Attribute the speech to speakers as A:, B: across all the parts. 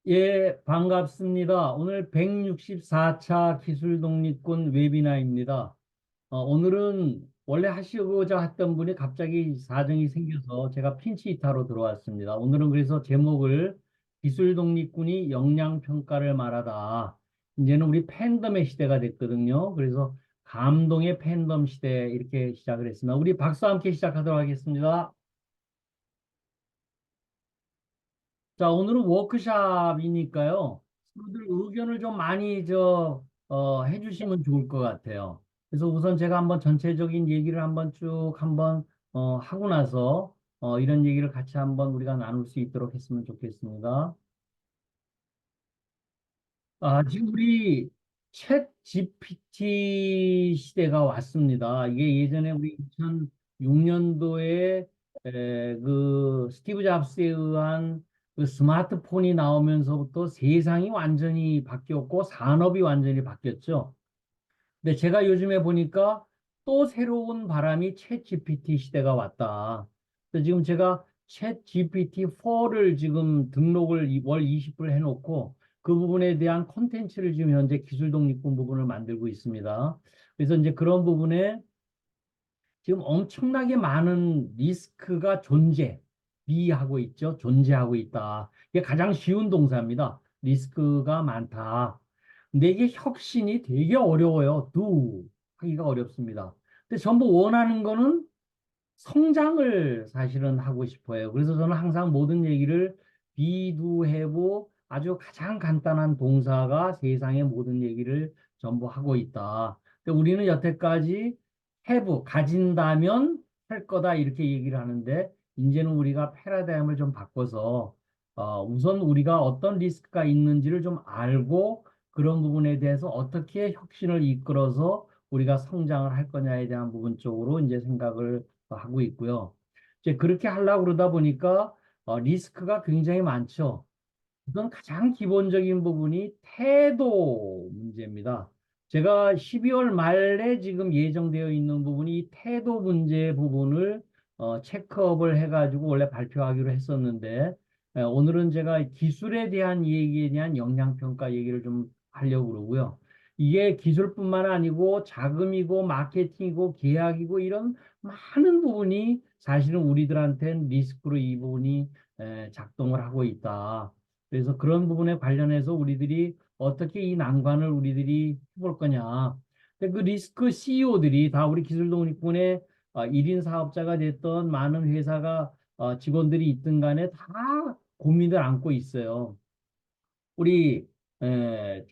A: 예, 반갑습니다. 오늘 164차 기술독립군 웨비나입니다. 오늘은 원래 하시고자 했던 분이 갑자기 사정이 생겨서 제가 핀치히타로 들어왔습니다. 오늘은 그래서 제목을 기술독립군이 역량평가를 말하다. 이제는 우리 팬덤의 시대가 됐거든요. 그래서 감동의 팬덤 시대 이렇게 시작을 했습니다. 우리 박수와 함께 시작하도록 하겠습니다. 자, 오늘은 워크샵이니까요. 친구들 의견을 좀 많이 해주시면 좋을 것 같아요. 그래서 우선 제가 한번 전체적인 얘기를 한번 쭉 한번 하고 나서 이런 얘기를 같이 한번 우리가 나눌 수 있도록 했으면 좋겠습니다. 지금 우리 챗 GPT 시대가 왔습니다. 이게 예전에 우리 2006년도에 그 스티브 잡스에 의한 그 스마트폰이 나오면서부터 세상이 완전히 바뀌었고 산업이 완전히 바뀌었죠. 근데 제가 요즘에 보니까 또 새로운 바람이 챗 GPT 시대가 왔다. 그래서 지금 제가 챗 GPT-4를 지금 등록을 월 20불 해놓고 그 부분에 대한 콘텐츠를 지금 현재 기술 독립군 부분을 만들고 있습니다. 그래서 이제 그런 부분에 지금 엄청나게 많은 리스크가 비하고 있죠. 존재하고 있다. 이게 가장 쉬운 동사입니다. 리스크가 많다. 근데 이게 혁신이 되게 어려워요. 하기가 어렵습니다. 근데 전부 원하는 거는 성장을 사실은 하고 싶어요. 그래서 저는 항상 모든 얘기를 비두해보 아주 가장 간단한 동사가 세상의 모든 얘기를 전부 하고 있다. 근데 우리는 여태까지 가진다면 할 거다 이렇게 얘기를 하는데 이제는 우리가 패러다임을 좀 바꿔서 우선 우리가 어떤 리스크가 있는지를 좀 알고 그런 부분에 대해서 어떻게 혁신을 이끌어서 우리가 성장을 할 거냐에 대한 부분 쪽으로 이제 생각을 하고 있고요. 이제 그렇게 하려고 그러다 보니까 리스크가 굉장히 많죠. 우선 가장 기본적인 부분이 태도 문제입니다. 제가 12월 말에 지금 예정되어 있는 부분이 이 태도 문제 부분을 체크업을 해가지고 원래 발표하기로 했었는데 오늘은 제가 기술에 대한 얘기에 대한 영향평가 얘기를 좀 하려고 그러고요. 이게 기술뿐만 아니고 자금이고 마케팅이고 계약이고 이런 많은 부분이 사실은 우리들한테는 리스크로 이 부분이 작동을 하고 있다. 그래서 그런 부분에 관련해서 우리들이 어떻게 이 난관을 우리들이 해볼 거냐. 근데 그 리스크 CEO들이 다 우리 기술독립군의 1인 사업자가 됐던 많은 회사가 직원들이 있든 간에 다 고민을 안고 있어요. 우리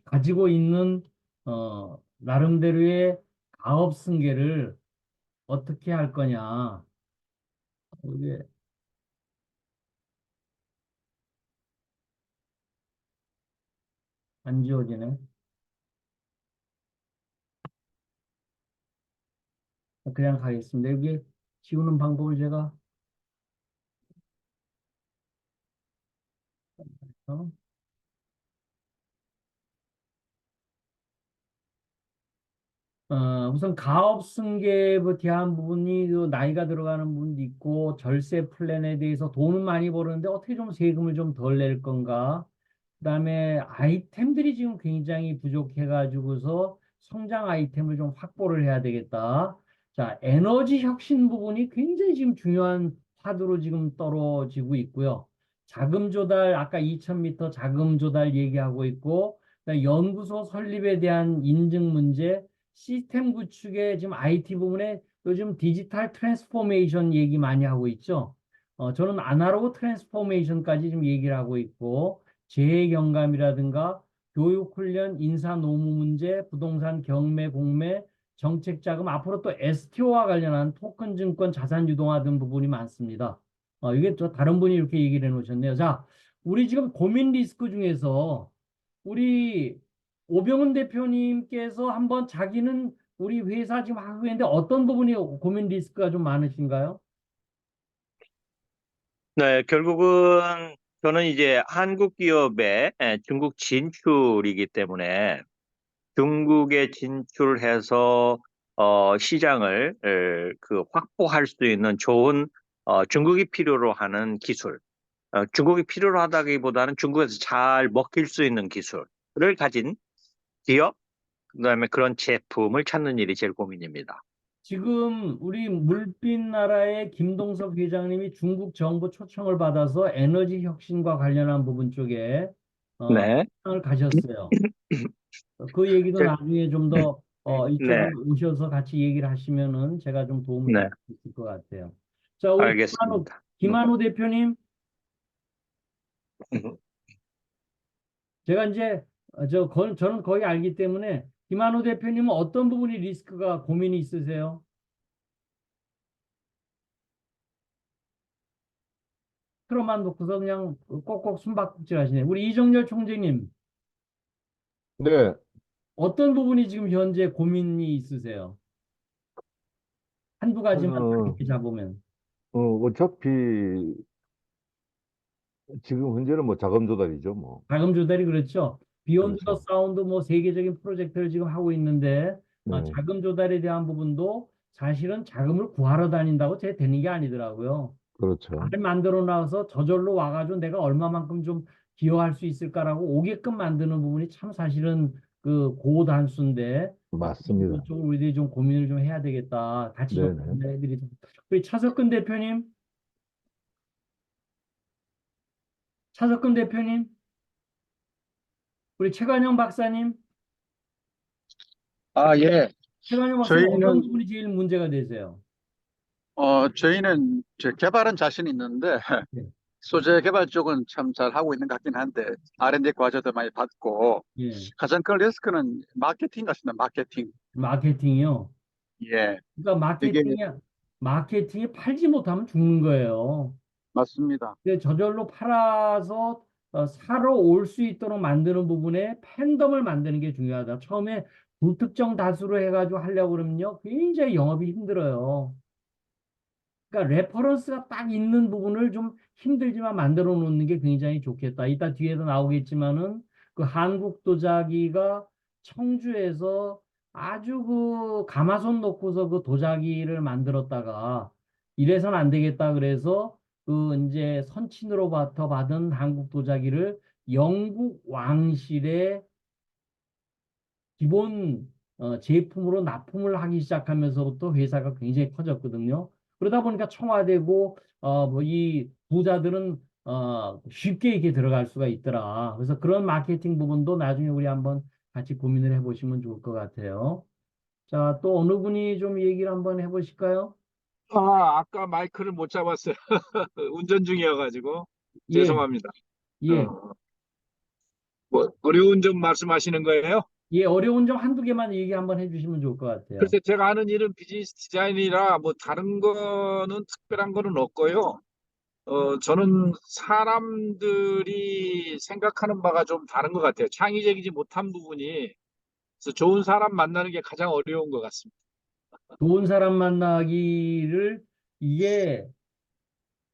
A: 가지고 있는 나름대로의 가업 승계를 어떻게 할 거냐. 이게 안 지워지네. 그냥 가겠습니다. 여기 지우는 방법을 제가 어? 우선 가업 승계에 대한 부분이 그 나이가 들어가는 부분도 있고 절세 플랜에 대해서 돈은 많이 버는데 어떻게 좀 세금을 좀 덜 낼 건가? 그다음에 아이템들이 지금 굉장히 부족해가지고서 성장 아이템을 좀 확보를 해야 되겠다. 자, 에너지 혁신 부분이 굉장히 지금 중요한 화두로 지금 떨어지고 있고요. 자금 조달, 아까 2000m 자금 조달 얘기하고 있고, 그다음에 연구소 설립에 대한 인증 문제, 시스템 구축에 지금 IT 부분에 요즘 디지털 트랜스포메이션 얘기 많이 하고 있죠. 저는 아날로그 트랜스포메이션까지 지금 얘기를 하고 있고, 재해 경감이라든가 교육 훈련, 인사 노무 문제, 부동산 경매 공매, 정책 자금, 앞으로 또 STO와 관련한 토큰 증권 자산 유동화 등 부분이 많습니다. 이게 또 다른 분이 이렇게 얘기를 해 놓으셨네요. 자, 우리 지금 고민 리스크 중에서 우리 오병훈 대표님께서 한번 자기는 우리 회사 지금 하고 있는데 어떤 부분이 고민 리스크가 좀 많으신가요?
B: 네, 결국은 저는 이제 한국 기업의 중국 진출이기 때문에 중국에 진출해서 시장을 그 확보할 수 있는 좋은 중국이 필요로 하는 기술. 중국이 필요로 하다기보다는 중국에서 잘 먹힐 수 있는 기술을 가진 기업, 그다음에 그런 제품을 찾는 일이 제일 고민입니다.
A: 지금 우리 물빛 나라의 김동섭 회장님이 중국 정부 초청을 받아서 에너지 혁신과 관련한 부분 쪽에
B: 네.
A: 초청을 가셨어요. 그 얘기도
B: 제-
A: 나중에 좀 더 이쪽에
B: 네,
A: 오셔서 같이 얘기를 하시면은 제가 좀 도움을 드릴
B: 네,
A: 수 있을 것 같아요. 자, 우리
B: 알겠습니다.
A: 김한호 대표님, 제가 이제 저는 거의 알기 때문에 김한호 대표님은 어떤 부분이 리스크가 고민이 있으세요? 틀어만 놓고서 그냥 꼭꼭 숨바꼭질 하시네. 우리 이정열 총재님,
C: 네,
A: 어떤 부분이 지금 현재 고민이 있으세요? 한두 가지만 딱
C: 어,
A: 이렇게 잡으면.
C: 어차피 지금 현재는 뭐 자금 조달이죠, 뭐.
A: 자금 조달이 그렇죠. 비욘드 더
C: 그렇죠.
A: 사운드 뭐 세계적인 프로젝트를 지금 하고 있는데
C: 네,
A: 자금 조달에 대한 부분도 사실은 자금을 구하러 다닌다고 제 되는 게 아니더라고요.
C: 그렇죠.
A: 잘 만들어 놔서 저절로 와가지고 내가 얼마만큼 좀 기여할 수 있을까라고 오게끔 만드는 부분이 참 사실은 그 고단수인데
C: 맞습니다.
A: 좀 우리들이 좀 고민을 좀 해야 되겠다. 같이 좀
C: 네네.
A: 해드리자. 우리 차석근 대표님, 차석근 대표님, 우리 최관영 박사님,
D: 아, 예.
A: 최관영 박사님 어떤
D: 저희는,
A: 부분이 제일 문제가 되세요?
D: 저희는 개발은 자신 있는데,
A: 네.
D: 소재 개발 쪽은 참 잘 하고 있는 것 같긴 한데, R&D 과제도 많이 받고,
A: 예,
D: 가장 큰 리스크는 마케팅 같습니다, 마케팅.
A: 마케팅이요.
D: 예.
A: 그러니까
D: 이게
A: 마케팅이 팔지 못하면 죽는 거예요.
D: 맞습니다.
A: 근데 저절로 팔아서 사러 올 수 있도록 만드는 부분에 팬덤을 만드는 게 중요하다. 처음에 불특정 다수로 해가지고 하려고 그러면요, 굉장히 영업이 힘들어요. 그러니까 레퍼런스가 딱 있는 부분을 좀 힘들지만 만들어 놓는 게 굉장히 좋겠다. 이따 뒤에도 나오겠지만은 그 한국 도자기가 청주에서 아주 그 가마손 놓고서 그 도자기를 만들었다가 이래선 안 되겠다 그래서 그 이제 선친으로부터 받은 한국 도자기를 영국 왕실에 기본 제품으로 납품을 하기 시작하면서부터 회사가 굉장히 커졌거든요. 그러다 보니까 청와대고 뭐 이 부자들은 쉽게 이렇게 들어갈 수가 있더라. 그래서 그런 마케팅 부분도 나중에 우리 한번 같이 고민을 해보시면 좋을 것 같아요. 자, 또 어느 분이 좀 얘기를 한번 해보실까요?
E: 아까 마이크를 못 잡았어요. 운전 중이어가지고
A: 예,
E: 죄송합니다.
A: 예,
E: 어, 뭐 어려운 점 말씀하시는 거예요?
A: 예, 어려운 점 한두 개만 얘기 한번 해주시면 좋을 것 같아요.
E: 글쎄 제가 하는 일은 비즈니스 디자인이라 뭐 다른 거는 특별한 거는 없고요. 저는 사람들이 생각하는 바가 좀 다른 것 같아요. 창의적이지 못한 부분이 그래서 좋은 사람 만나는 게 가장 어려운 것 같습니다.
A: 좋은 사람 만나기를 이게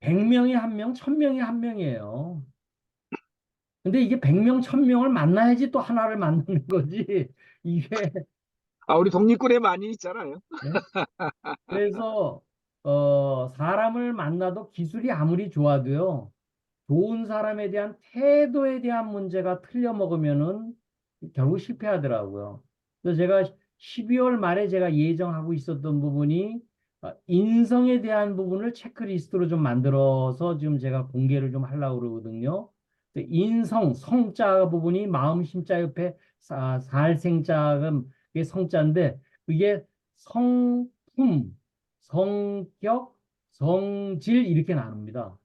A: 100명이 한 명, 1000명이 한 명이에요. 근데 이게 100명, 1000명을 만나야지 또 하나를 만나는 거지. 이게,
E: 우리 독립군에 많이 있잖아요.
A: 네? 그래서, 사람을 만나도 기술이 아무리 좋아도요, 좋은 사람에 대한 태도에 대한 문제가 틀려 먹으면은 결국 실패하더라고요. 그래서 제가 12월 말에 제가 예정하고 있었던 부분이 인성에 대한 부분을 체크리스트로 좀 만들어서 지금 제가 공개를 좀 하려고 그러거든요. 인성, 성자 부분이 마음 심자 옆에 살생자가 그게 성자인데 그게 성품, 성격, 성질 이렇게 나눕니다.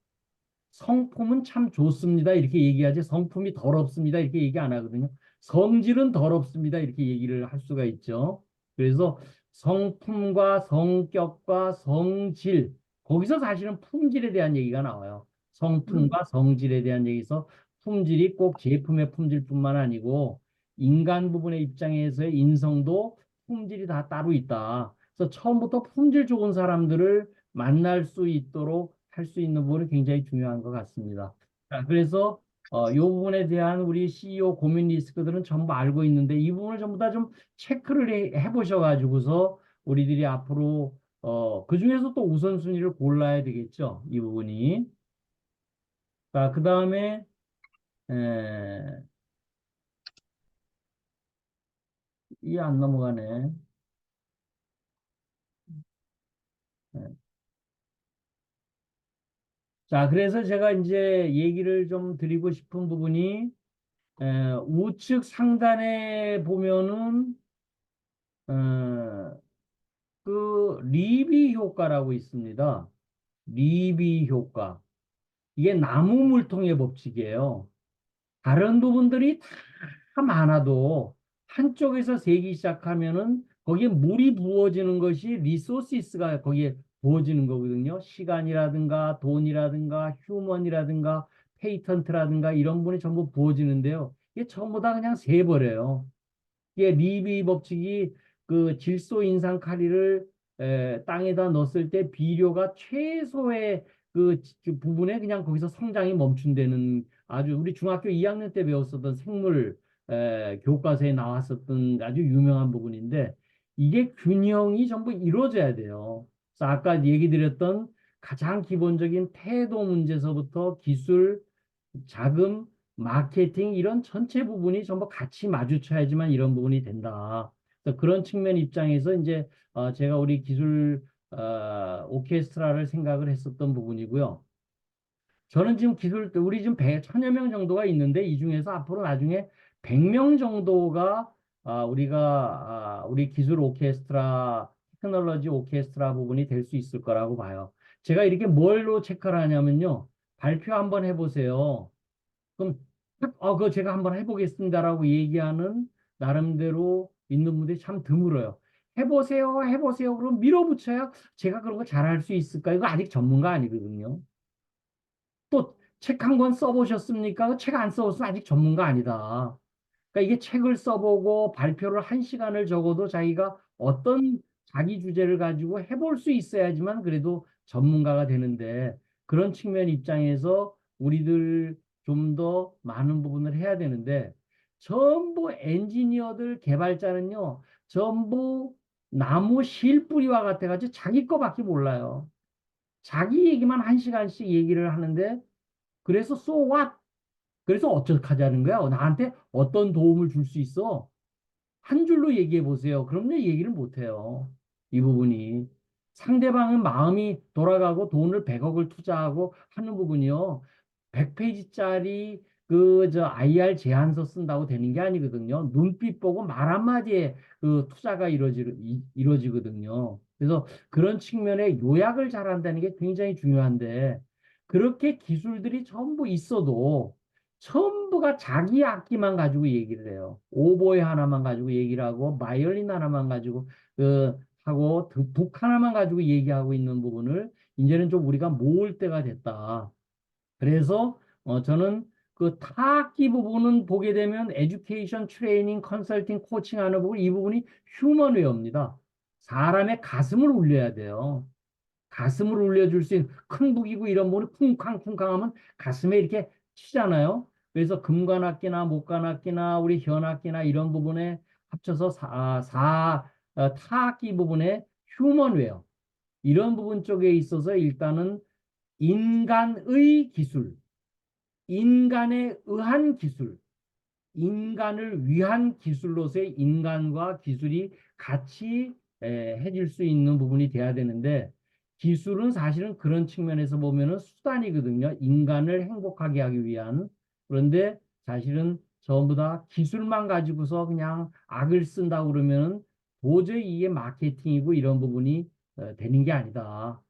A: 성품은 참 좋습니다. 이렇게 얘기하지 성품이 더럽습니다. 이렇게 얘기 안 하거든요. 성질은 더럽습니다. 이렇게 얘기를 할 수가 있죠. 그래서 성품과 성격과 성질, 거기서 사실은 품질에 대한 얘기가 나와요. 성품과 성질에 대한 얘기에서 품질이 꼭 제품의 품질뿐만 아니고 인간 부분의 입장에서의 인성도 품질이 다 따로 있다. 그래서 처음부터 품질 좋은 사람들을 만날 수 있도록 할 수 있는 부분이 굉장히 중요한 것 같습니다. 자, 그래서 이 부분에 대한 우리 CEO 고민 리스크들은 전부 알고 있는데 이 부분을 전부 다 좀 체크를 해보셔가지고서 우리들이 앞으로 그 중에서 또 우선순위를 골라야 되겠죠. 이 부분이. 자, 그 다음에 이 안 넘어가네. 예. 자, 그래서 제가 이제 얘기를 좀 드리고 싶은 부분이 우측 상단에 보면은 그 리비 효과라고 있습니다. 리비 효과. 이게 나무 물통의 법칙이에요. 다른 부분들이 다 많아도 한쪽에서 새기 시작하면은 거기에 물이 부어지는 것이 리소시스가 거기에 부어지는 거거든요. 시간이라든가 돈이라든가 휴먼이라든가 페이턴트라든가 이런 부분이 전부 부어지는데요. 이게 전부 다 그냥 새버려요. 이게 리비 법칙이 그 질소 인상 칼리를 땅에다 넣었을 때 비료가 최소의 그 부분에 그냥 거기서 성장이 멈춘다는 아주 우리 중학교 2학년 때 배웠었던 생물 교과서에 나왔었던 아주 유명한 부분인데 이게 균형이 전부 이루어져야 돼요. 그래서 아까 얘기 드렸던 가장 기본적인 태도 문제서부터 기술, 자금, 마케팅 이런 전체 부분이 전부 같이 마주쳐야지만 이런 부분이 된다. 그래서 그런 측면 입장에서 이제 제가 우리 기술 오케스트라를 생각을 했었던 부분이고요. 저는 지금 우리 지금 1000여 명 정도가 있는데 이 중에서 앞으로 나중에 100명 정도가 우리 기술 오케스트라 테크놀로지 오케스트라 부분이 될 수 있을 거라고 봐요. 제가 이렇게 뭘로 체크를 하냐면요. 발표 한번 해보세요. 그럼 그거 제가 한번 해보겠습니다라고 얘기하는 나름대로 있는 분들이 참 드물어요. 해보세요, 해보세요. 그럼 밀어붙여야 제가 그런 거 잘할 수 있을까? 이거 아직 전문가 아니거든요. 또 책 한 권 써보셨습니까? 책 안 써봤으면 아직 전문가 아니다. 그러니까 이게 책을 써보고 발표를 1시간을 적어도 자기가 어떤 자기 주제를 가지고 해볼 수 있어야지만 그래도 전문가가 되는데 그런 측면 입장에서 우리들 좀 더 많은 부분을 해야 되는데 전부 엔지니어들 개발자는요 전부 나무 실뿌리와 같아가지고 자기 거밖에 몰라요. 자기 얘기만 1시간씩 얘기를 하는데 그래서 so what? 그래서 어쩌하자는 거야? 나한테 어떤 도움을 줄 수 있어? 한 줄로 얘기해 보세요. 그럼 내 얘기를 못 해요. 이 부분이. 상대방은 마음이 돌아가고 돈을 100억을 투자하고 하는 부분이요. 100페이지짜리 IR 제안서 쓴다고 되는 게 아니거든요. 눈빛 보고 말 한마디에 그 투자가 이루어지거든요. 그래서 그런 측면에 요약을 잘한다는 게 굉장히 중요한데 그렇게 기술들이 전부 있어도 전부가 자기 악기만 가지고 얘기를 해요. 오보에 하나만 가지고 얘기를 하고 바이올린 하나만 가지고 하고 북 하나만 가지고 얘기하고 있는 부분을 이제는 좀 우리가 모을 때가 됐다. 그래서 저는 그 타악기 부분은 보게 되면 에듀케이션, 트레이닝, 컨설팅, 코칭 하는 부분 이 부분이 휴먼웨어입니다. 사람의 가슴을 울려야 돼요. 가슴을 울려줄 수 있는 큰 무기고 이런 부분이 쿵쾅쿵쾅 하면 가슴에 이렇게 치잖아요. 그래서 금관악기나 목관악기나 우리 현악기나 이런 부분에 합쳐서 타악기 부분에 휴먼웨어 이런 부분 쪽에 있어서 일단은 인간의 기술, 인간에 의한 기술, 인간을 위한 기술로서의 인간과 기술이 같이 해줄 수 있는 부분이 돼야 되는데 기술은 사실은 그런 측면에서 보면은 수단이거든요. 인간을 행복하게 하기 위한. 그런데 사실은 전부 다 기술만 가지고서 그냥 악을 쓴다고 그러면은 도저히 이게 마케팅이고 이런 부분이 되는 게 아니다.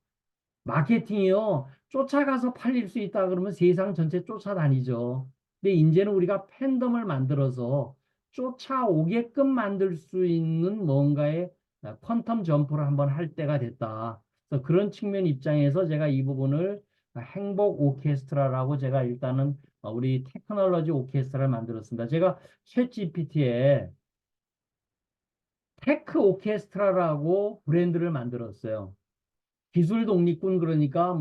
A: 마케팅이요. 쫓아가서 팔릴 수 있다 그러면 세상 전체 쫓아다니죠. 근데 이제는 우리가 팬덤을 만들어서 쫓아오게끔 만들 수 있는 뭔가의 퀀텀 점프를 한번 할 때가 됐다. 그래서 그런 측면 입장에서 제가 이 부분을 행복 오케스트라라고 제가 일단은 우리 테크놀로지 오케스트라를 만들었습니다. 제가 챗 GPT에 테크 오케스트라라고 브랜드를 만들었어요. 기술 독립군 그러니까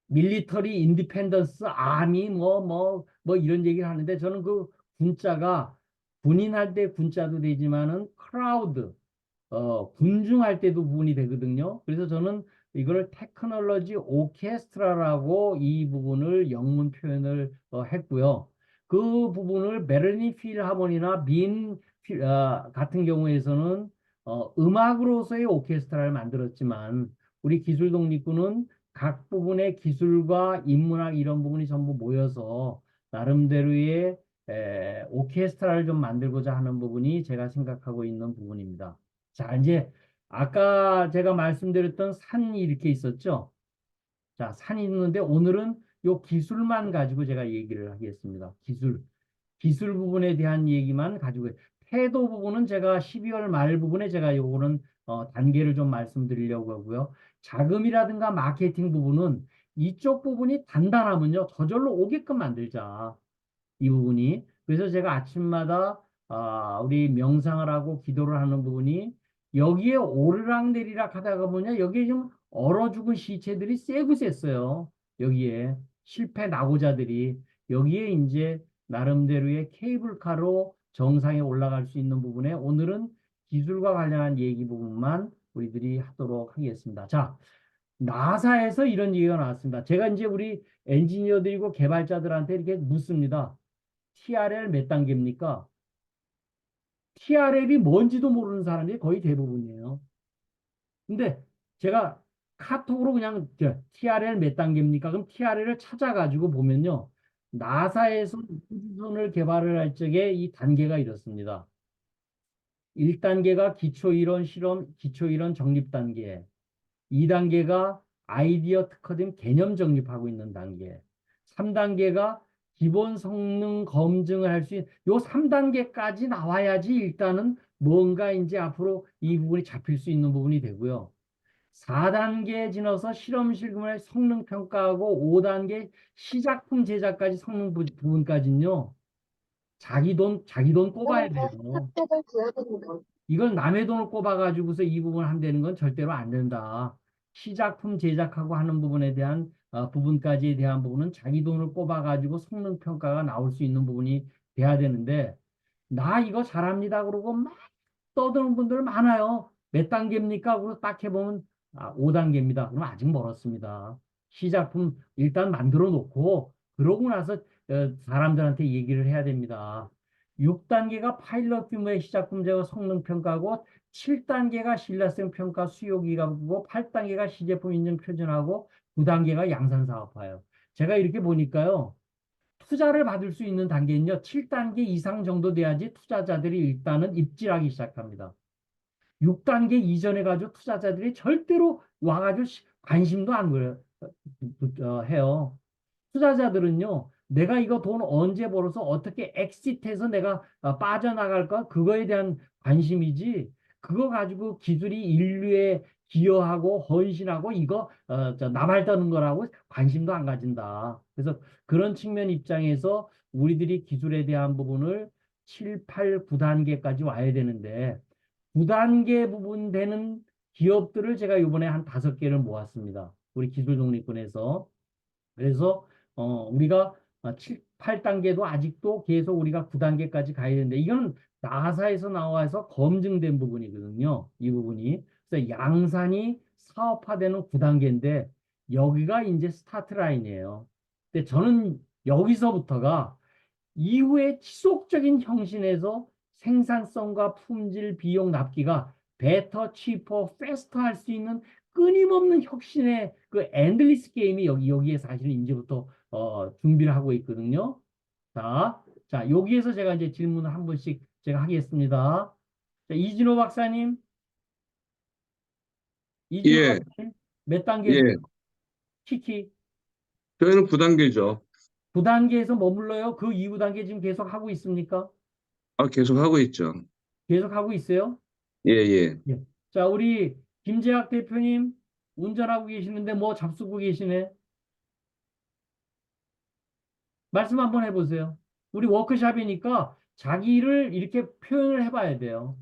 A: 밀리터리 인디펜던스 아미 이런 얘기를 하는데 저는 그 군자가 군인할 때 군자도 되지만은 크라우드 군중할 때도 부분이 되거든요. 그래서 저는 이걸 테크놀로지 오케스트라라고 이 부분을 영문 표현을 했고요. 그 부분을 메르니 필하모니나 같은 경우에서는 음악으로서의 오케스트라를 만들었지만 우리 기술 독립군은 각 부분의 기술과 인문학 이런 부분이 전부 모여서 나름대로의 오케스트라를 좀 만들고자 하는 부분이 제가 생각하고 있는 부분입니다. 자, 이제 아까 제가 말씀드렸던 산이 이렇게 있었죠. 자, 산이 있는데 오늘은 요 기술만 가지고 제가 얘기를 하겠습니다. 기술 부분에 대한 얘기만 가지고 태도 부분은 제가 12월 말 부분에 제가 요거는 단계를 좀 말씀드리려고 하고요. 자금이라든가 마케팅 부분은 이쪽 부분이 단단하면요. 저절로 오게끔 만들자. 이 부분이. 그래서 제가 아침마다 우리 명상을 하고 기도를 하는 부분이 여기에 오르락내리락 하다가 보냐 여기에 좀 얼어 죽은 시체들이 세고 셌어요. 여기에 실패 낙오자들이 여기에 이제 나름대로의 케이블카로 정상에 올라갈 수 있는 부분에 오늘은 기술과 관련한 얘기 부분만 우리들이 하도록 하겠습니다. 자, 나사에서 이런 얘기가 나왔습니다. 제가 이제 우리 엔지니어들이고 개발자들한테 이렇게 묻습니다. TRL 몇 단계입니까? TRL이 뭔지도 모르는 사람이 거의 대부분이에요. 근데 제가 카톡으로 그냥 TRL 몇 단계입니까? 그럼 TRL을 찾아가지고 보면요. 나사에서 우주선을 개발을 할 적에 이 단계가 이렇습니다. 1단계가 기초이론 실험, 기초이론 정립 단계. 2단계가 아이디어 특화된 개념 정립하고 있는 단계. 3단계가 기본 성능 검증을 할 수 있는 요 3단계까지 나와야지 일단은 뭔가 이제 앞으로 이 부분이 잡힐 수 있는 부분이 되고요. 4단계 지나서 실험실금의 성능 평가하고 5단계 시작품 제작까지 성능 부분까지는요. 자기 돈 꼽아야 돼요. 이걸 남의 돈을 꼽아가지고서 이 부분을 한다는 건 절대로 안 된다. 시작품 제작하고 하는 부분에 대한 부분까지에 대한 부분은 자기 돈을 꼽아가지고 성능 평가가 나올 수 있는 부분이 돼야 되는데 나 이거 잘합니다 그러고 막 떠드는 분들 많아요. 몇 단계입니까? 그래서 딱 해보면 5단계입니다. 그럼 아직 멀었습니다. 시작품 일단 만들어 놓고 그러고 나서 사람들한테 얘기를 해야 됩니다. 6단계가 파일럿 규모의 시작품 제거 성능 평가고 7단계가 신뢰성 평가 수요 기간이고 8단계가 시제품 인증 표준하고 9단계가 양산 사업화예요. 제가 이렇게 보니까요. 투자를 받을 수 있는 단계는요. 7단계 이상 정도 돼야지 투자자들이 일단은 입질하기 시작합니다. 6단계 이전에 가지고 투자자들이 절대로 와가지고 관심도 안 해요. 투자자들은요, 내가 이거 돈 언제 벌어서 어떻게 엑시트해서 내가 빠져나갈까? 그거에 대한 관심이지, 그거 가지고 기술이 인류에 기여하고 헌신하고 이거 나발 떠는 거라고 관심도 안 가진다. 그래서 그런 측면 입장에서 우리들이 기술에 대한 부분을 7, 8, 9단계까지 와야 되는데 9단계 부분 되는 기업들을 제가 이번에 한 5개를 모았습니다. 우리 기술 독립군에서. 그래서 우리가 7, 8단계도 아직도 계속 우리가 9단계까지 가야 되는데 이건 나사에서 나와서 검증된 부분이거든요. 이 부분이. 그래서 양산이 사업화되는 9단계인데 여기가 이제 스타트 라인이에요. 근데 저는 여기서부터가 이후에 지속적인 형신에서 생산성과 품질, 비용 납기가 베터, 치퍼, 페스터 할 수 있는 끊임없는 혁신의 그 엔들리스 게임이 여기에 사실은 이제부터 준비를 하고 있거든요. 자, 여기에서 제가 이제 질문을 한 번씩 제가 하겠습니다. 자, 이진호 박사님. 이진호
F: 예,
A: 박사님. 몇 단계세요?
F: 예.
A: 키키.
F: 저희는 9단계죠.
A: 9단계에서 머물러요? 그 이후 단계 지금 계속 하고 있습니까?
F: 계속 하고 있죠.
A: 계속 하고 있어요?
F: 예, 예.
A: 예. 자, 우리 김재학 대표님 운전하고 계시는데 뭐 잡수고 계시네. 말씀 한번 해보세요. 우리 워크숍이니까 자기를 이렇게 표현을 해봐야 돼요.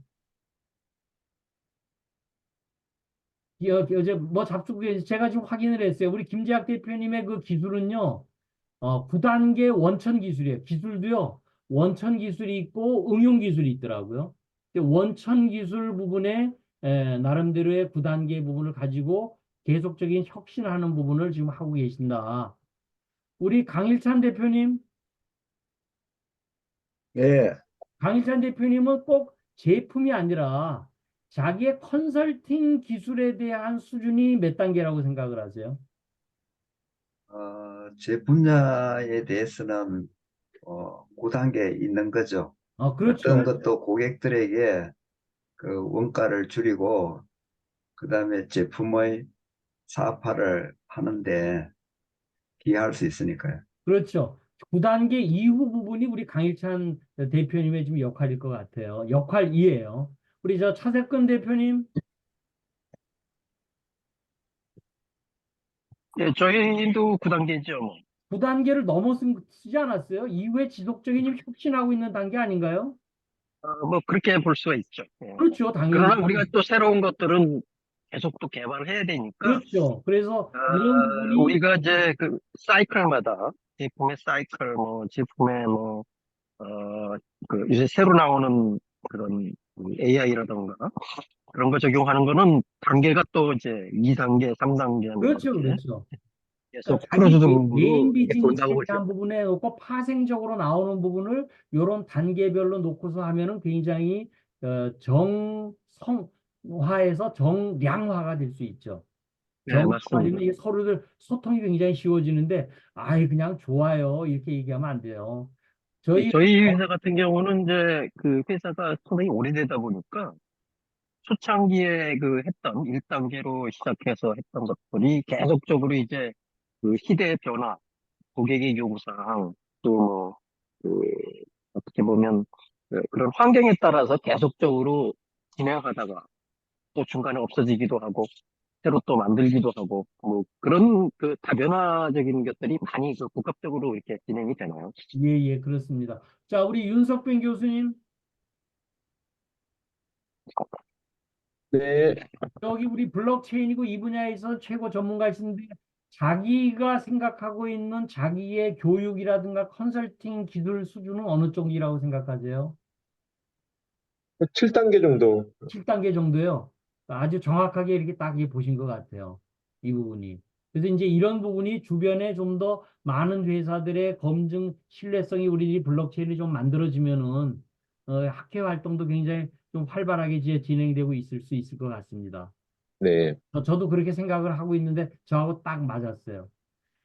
A: 어제 뭐 잡수고 계시 제가 지금 확인을 했어요. 우리 김재학 대표님의 그 기술은요. 9단계 원천 기술이에요. 기술도요. 원천 기술이 있고 응용 기술이 있더라고요. 원천 기술 부분에 나름대로의 9단계 부분을 가지고 계속적인 혁신하는 부분을 지금 하고 계신다. 우리 강일찬 대표님,
G: 예,
A: 강일찬 대표님은 꼭 제품이 아니라 자기의 컨설팅 기술에 대한 수준이 몇 단계라고 생각을 하세요?
G: 제 분야에 대해서는 5단계 있는 거죠.
A: 그렇죠.
G: 어떤 것도 고객들에게 그 원가를 줄이고, 그 다음에 제품의 사업화를 하는데 기여할 수 있으니까요.
A: 그렇죠. 9단계 이후 부분이 우리 강일찬 대표님의 지금 역할일 것 같아요. 역할이에요. 우리 저 차세근 대표님,
H: 예, 저희도 9단계죠, 뭐.
A: 9단계를 넘어서지 않았어요? 이후에 지속적인 혁신하고 있는 단계 아닌가요?
H: 뭐, 그렇게 볼 수가 있죠. 예.
A: 그렇죠. 당연히.
H: 그러나 우리가 또 새로운 것들은 계속 또 개발을 해야 되니까,
A: 그렇죠. 그래서 이런 부분이
H: 우리가 이제 그 사이클마다, 제품의 사이클, 뭐, 제품의 뭐, 요새 새로 나오는 그런 AI라던가, 그런 거 적용하는 거는 단계가 또 이제 2단계, 3단계, 뭐,
A: 그렇죠.
H: 이렇게
A: 그렇죠.
H: 계속
A: 자기
H: 풀어주는
A: 메인
H: 부분으로 이렇게
A: 비즈니스에
H: 돈다고
A: 대한 부분에 놓고 파생적으로 나오는 부분을 이런 단계별로 놓고서 하면은 굉장히 정성화해서 정량화가 될 수 있죠.
H: 네, 맞습니다.
A: 정말이면 서로들 소통이 굉장히 쉬워지는데, 아이, 그냥 좋아요. 이렇게 얘기하면 안 돼요. 저희,
H: 저희 회사 같은 경우는 이제 그 회사가 상당히 오래되다 보니까 초창기에 그 했던 1단계로 시작해서 했던 것들이 계속적으로 이제 그 시대의 변화, 고객의 요구사항, 또 뭐, 그 어떻게 보면 그런 환경에 따라서 계속적으로 진행하다가 또 중간에 없어지기도 하고 새로 또 만들기도 하고 뭐 그런 그 다변화적인 것들이 많이 그 복합적으로 이렇게 진행이 되나요?
A: 예, 그렇습니다. 자, 우리 윤석빈 교수님,
C: 네.
A: 여기 우리 블록체인이고 이 분야에서 최고 전문가이신데, 자기가 생각하고 있는 자기의 교육이라든가 컨설팅 기술 수준은 어느 쪽이라고 생각하세요?
I: 7단계 정도.
A: 7단계 정도요. 아주 정확하게 이렇게 딱 보신 것 같아요. 이 부분이. 그래서 이제 이런 부분이 주변에 좀 더 많은 회사들의 검증 신뢰성이 우리 블록체인이 좀 만들어지면은 학회 활동도 굉장히 좀 활발하게 진행되고 있을 수 있을 것 같습니다.
I: 네.
A: 저도 그렇게 생각을 하고 있는데 저하고 딱 맞았어요.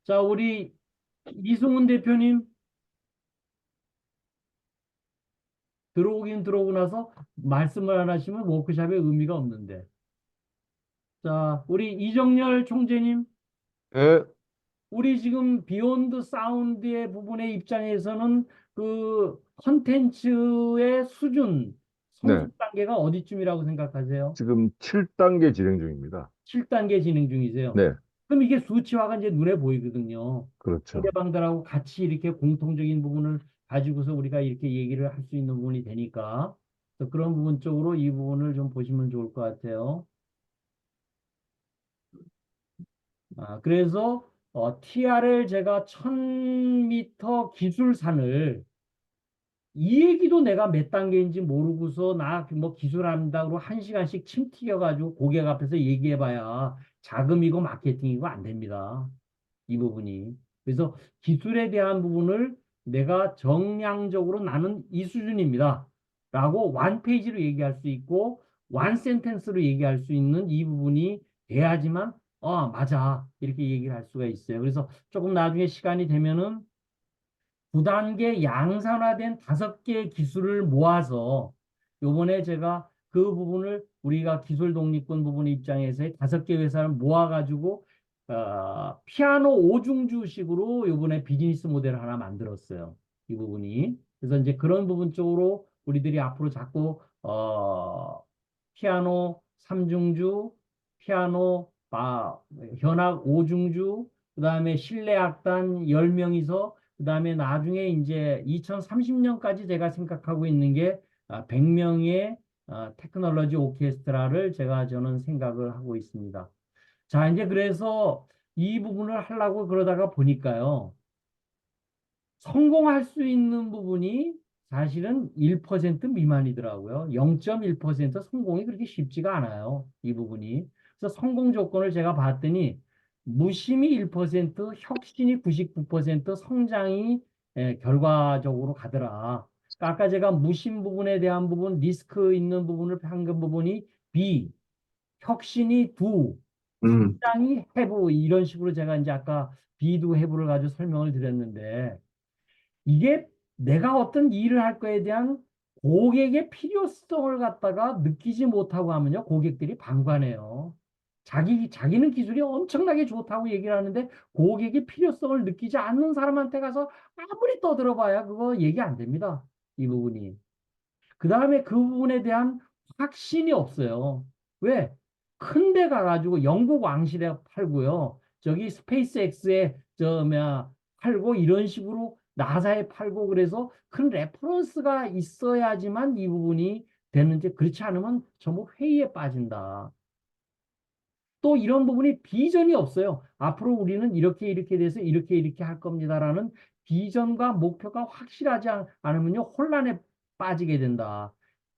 A: 자, 우리 이승훈 대표님 들어오긴 들어오고 나서 말씀을 안 하시면 워크숍의 의미가 없는데. 자, 우리 이정열 총재님,
C: 예.
A: 우리 지금 비욘드 사운드의 부분의 입장에서는 그 컨텐츠의 수준,
C: 네.
A: 성숙 단계가 어디쯤이라고 생각하세요?
C: 지금 7단계 진행 중입니다.
A: 7단계 진행 중이세요.
C: 네.
A: 그럼 이게 수치화가 이제 눈에 보이거든요.
C: 그렇죠.
A: 상대방들하고 같이 이렇게 공통적인 부분을 가지고서 우리가 이렇게 얘기를 할 수 있는 부분이 되니까 그래서 그런 부분 쪽으로 이 부분을 좀 보시면 좋을 것 같아요. 그래서 TRL 제가 1000m 기술산을 이 얘기도 내가 몇 단계인지 모르고서 나 뭐 기술한다고 1시간씩 침 튀겨가지고 고객 앞에서 얘기해봐야 자금이고 마케팅이고 안 됩니다. 이 부분이. 그래서 기술에 대한 부분을 내가 정량적으로 나는 이 수준입니다. 라고 완 페이지로 얘기할 수 있고 완 센텐스로 얘기할 수 있는 이 부분이 돼야지만 맞아. 이렇게 얘기를 할 수가 있어요. 그래서 조금 나중에 시간이 되면은 9단계 양산화된 5개의 기술을 모아서 요번에 제가 그 부분을 우리가 기술 독립군 부분 입장에서 5개 회사를 모아가지고 피아노 오중주식으로 요번에 비즈니스 모델을 하나 만들었어요. 이 부분이. 그래서 이제 그런 부분 쪽으로 우리들이 앞으로 자꾸 피아노 3중주, 피아노 현악 5중주, 그다음에 실내 악단 10명이서 그다음에 나중에 이제 2030년까지 제가 생각하고 있는 게 100명의 테크놀로지 오케스트라를 저는 생각을 하고 있습니다. 자, 이제 그래서 이 부분을 하려고 그러다가 보니까요. 성공할 수 있는 부분이 사실은 1% 미만이더라고요. 0.1% 성공이 그렇게 쉽지가 않아요. 이 부분이. 그래서 성공 조건을 제가 봤더니 무심이 1%, 혁신이 99%, 성장이 결과적으로 가더라. 그러니까 아까 제가 무심 부분에 대한 부분, 리스크 있는 부분을 판금 부분이 B, 혁신이 do, 성장이 have 이런 식으로 제가 이제 아까 be, do, have를 가지고 설명을 드렸는데 이게 내가 어떤 일을 할 거에 대한 고객의 필요성을 갖다가 느끼지 못하고 하면요, 고객들이 방관해요. 자기는 기술이 엄청나게 좋다고 얘기를 하는데 고객의 필요성을 느끼지 않는 사람한테 가서 아무리 떠들어봐야 그거 얘기 안 됩니다. 이 부분이. 그 다음에 그 부분에 대한 확신이 없어요. 왜? 큰 데 가가지고 영국 왕실에 팔고요. 저기 스페이스X에 팔고 이런 식으로 나사에 팔고 그래서 큰 레퍼런스가 있어야지만 이 부분이 되는데 그렇지 않으면 전부 회의에 빠진다. 또 이런 부분이 비전이 없어요. 앞으로 우리는 이렇게 돼서 이렇게 할 겁니다라는 비전과 목표가 확실하지 않으면요, 혼란에 빠지게 된다.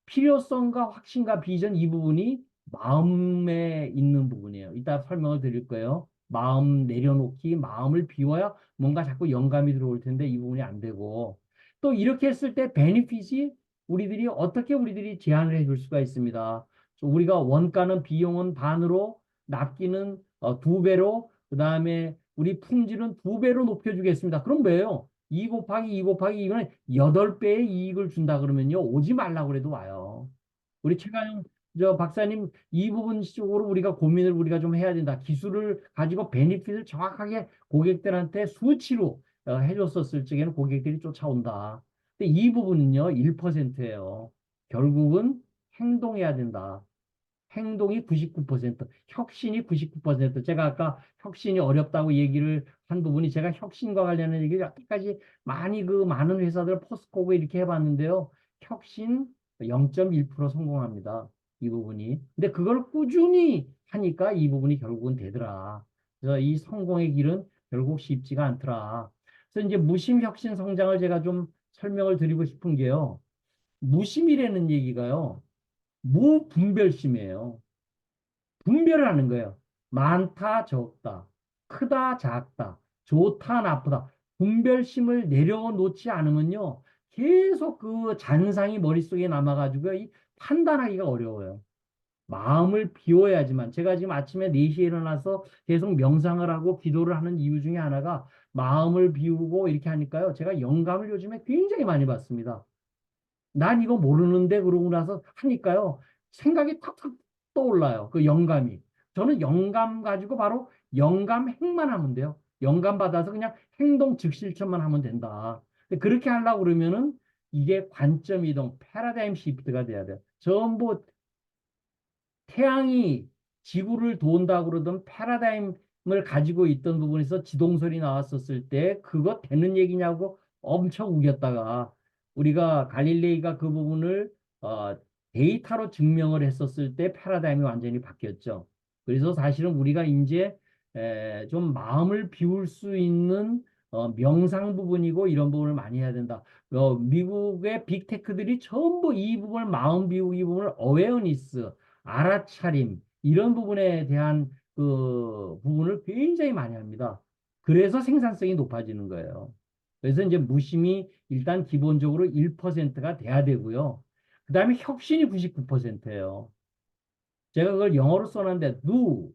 A: 필요성과 확신과 비전 이 부분이 마음에 있는 부분이에요. 이따 설명을 드릴 거예요. 마음 내려놓기, 마음을 비워야 뭔가 자꾸 영감이 들어올 텐데 이 부분이 안 되고 또 이렇게 했을 때 베니핏이 우리들이 제한을 해줄 수가 있습니다. 우리가 원가는 비용은 반으로 납기는 2배로 그다음에 우리 품질은 2배로 높여주겠습니다. 그럼 뭐예요? 2 곱하기 2 곱하기 2는 8배의 이익을 준다 그러면요. 오지 말라고 그래도 와요. 우리 최가영 박사님 이 부분 쪽으로 우리가 고민을 우리가 좀 해야 된다. 기술을 가지고 베니핏을 정확하게 고객들한테 수치로 해줬었을 적에는 고객들이 쫓아온다. 근데 이 부분은요. 1%예요. 결국은 행동해야 된다. 행동이 99%, 혁신이 99%. 제가 아까 혁신이 어렵다고 얘기를 한 부분이 제가 혁신과 관련된 얘기를 여태까지 많은 회사들 포스코고 이렇게 해봤는데요. 혁신 0.1% 성공합니다. 이 부분이. 근데 그걸 꾸준히 하니까 이 부분이 결국은 되더라. 그래서 이 성공의 길은 결국 쉽지가 않더라. 그래서 이제 무심 혁신 성장을 제가 좀 설명을 드리고 싶은 게요. 무심이라는 얘기가요. 무분별심이에요. 분별을 하는 거예요. 많다, 적다, 크다, 작다, 좋다, 나쁘다. 분별심을 내려놓지 않으면요. 계속 그 잔상이 머릿속에 남아가지고 판단하기가 어려워요. 마음을 비워야지만. 제가 지금 아침에 4시에 일어나서 계속 명상을 하고 기도를 하는 이유 중에 하나가 마음을 비우고 이렇게 하니까요. 제가 영감을 요즘에 굉장히 많이 받습니다. 난 이거 모르는데 그러고 나서 하니까요. 생각이 탁탁 떠올라요. 그 영감이. 저는 영감 가지고 바로 영감 행만 하면 돼요. 영감 받아서 그냥 행동 즉실천만 하면 된다. 근데 그렇게 하려고 그러면은 이게 관점 이동, 패러다임 시프트가 돼야 돼요. 전부 태양이 지구를 돈다 그러던 패러다임을 가지고 있던 부분에서 지동설이 나왔었을 때 그거 되는 얘기냐고 엄청 우겼다가 우리가 갈릴레이가 그 부분을 데이터로 증명을 했었을 때 패러다임이 완전히 바뀌었죠. 그래서 사실은 우리가 이제 좀 마음을 비울 수 있는 명상 부분이고 이런 부분을 많이 해야 된다. 미국의 빅테크들이 전부 이 부분을 마음 비우기 부분을 어웨어니스, 알아차림 이런 부분에 대한 그 부분을 굉장히 많이 합니다. 그래서 생산성이 높아지는 거예요. 그래서 이제 무심이 일단 기본적으로 1%가 돼야 되고요. 그 다음에 혁신이 99%예요. 제가 그걸 영어로 써놨는데 do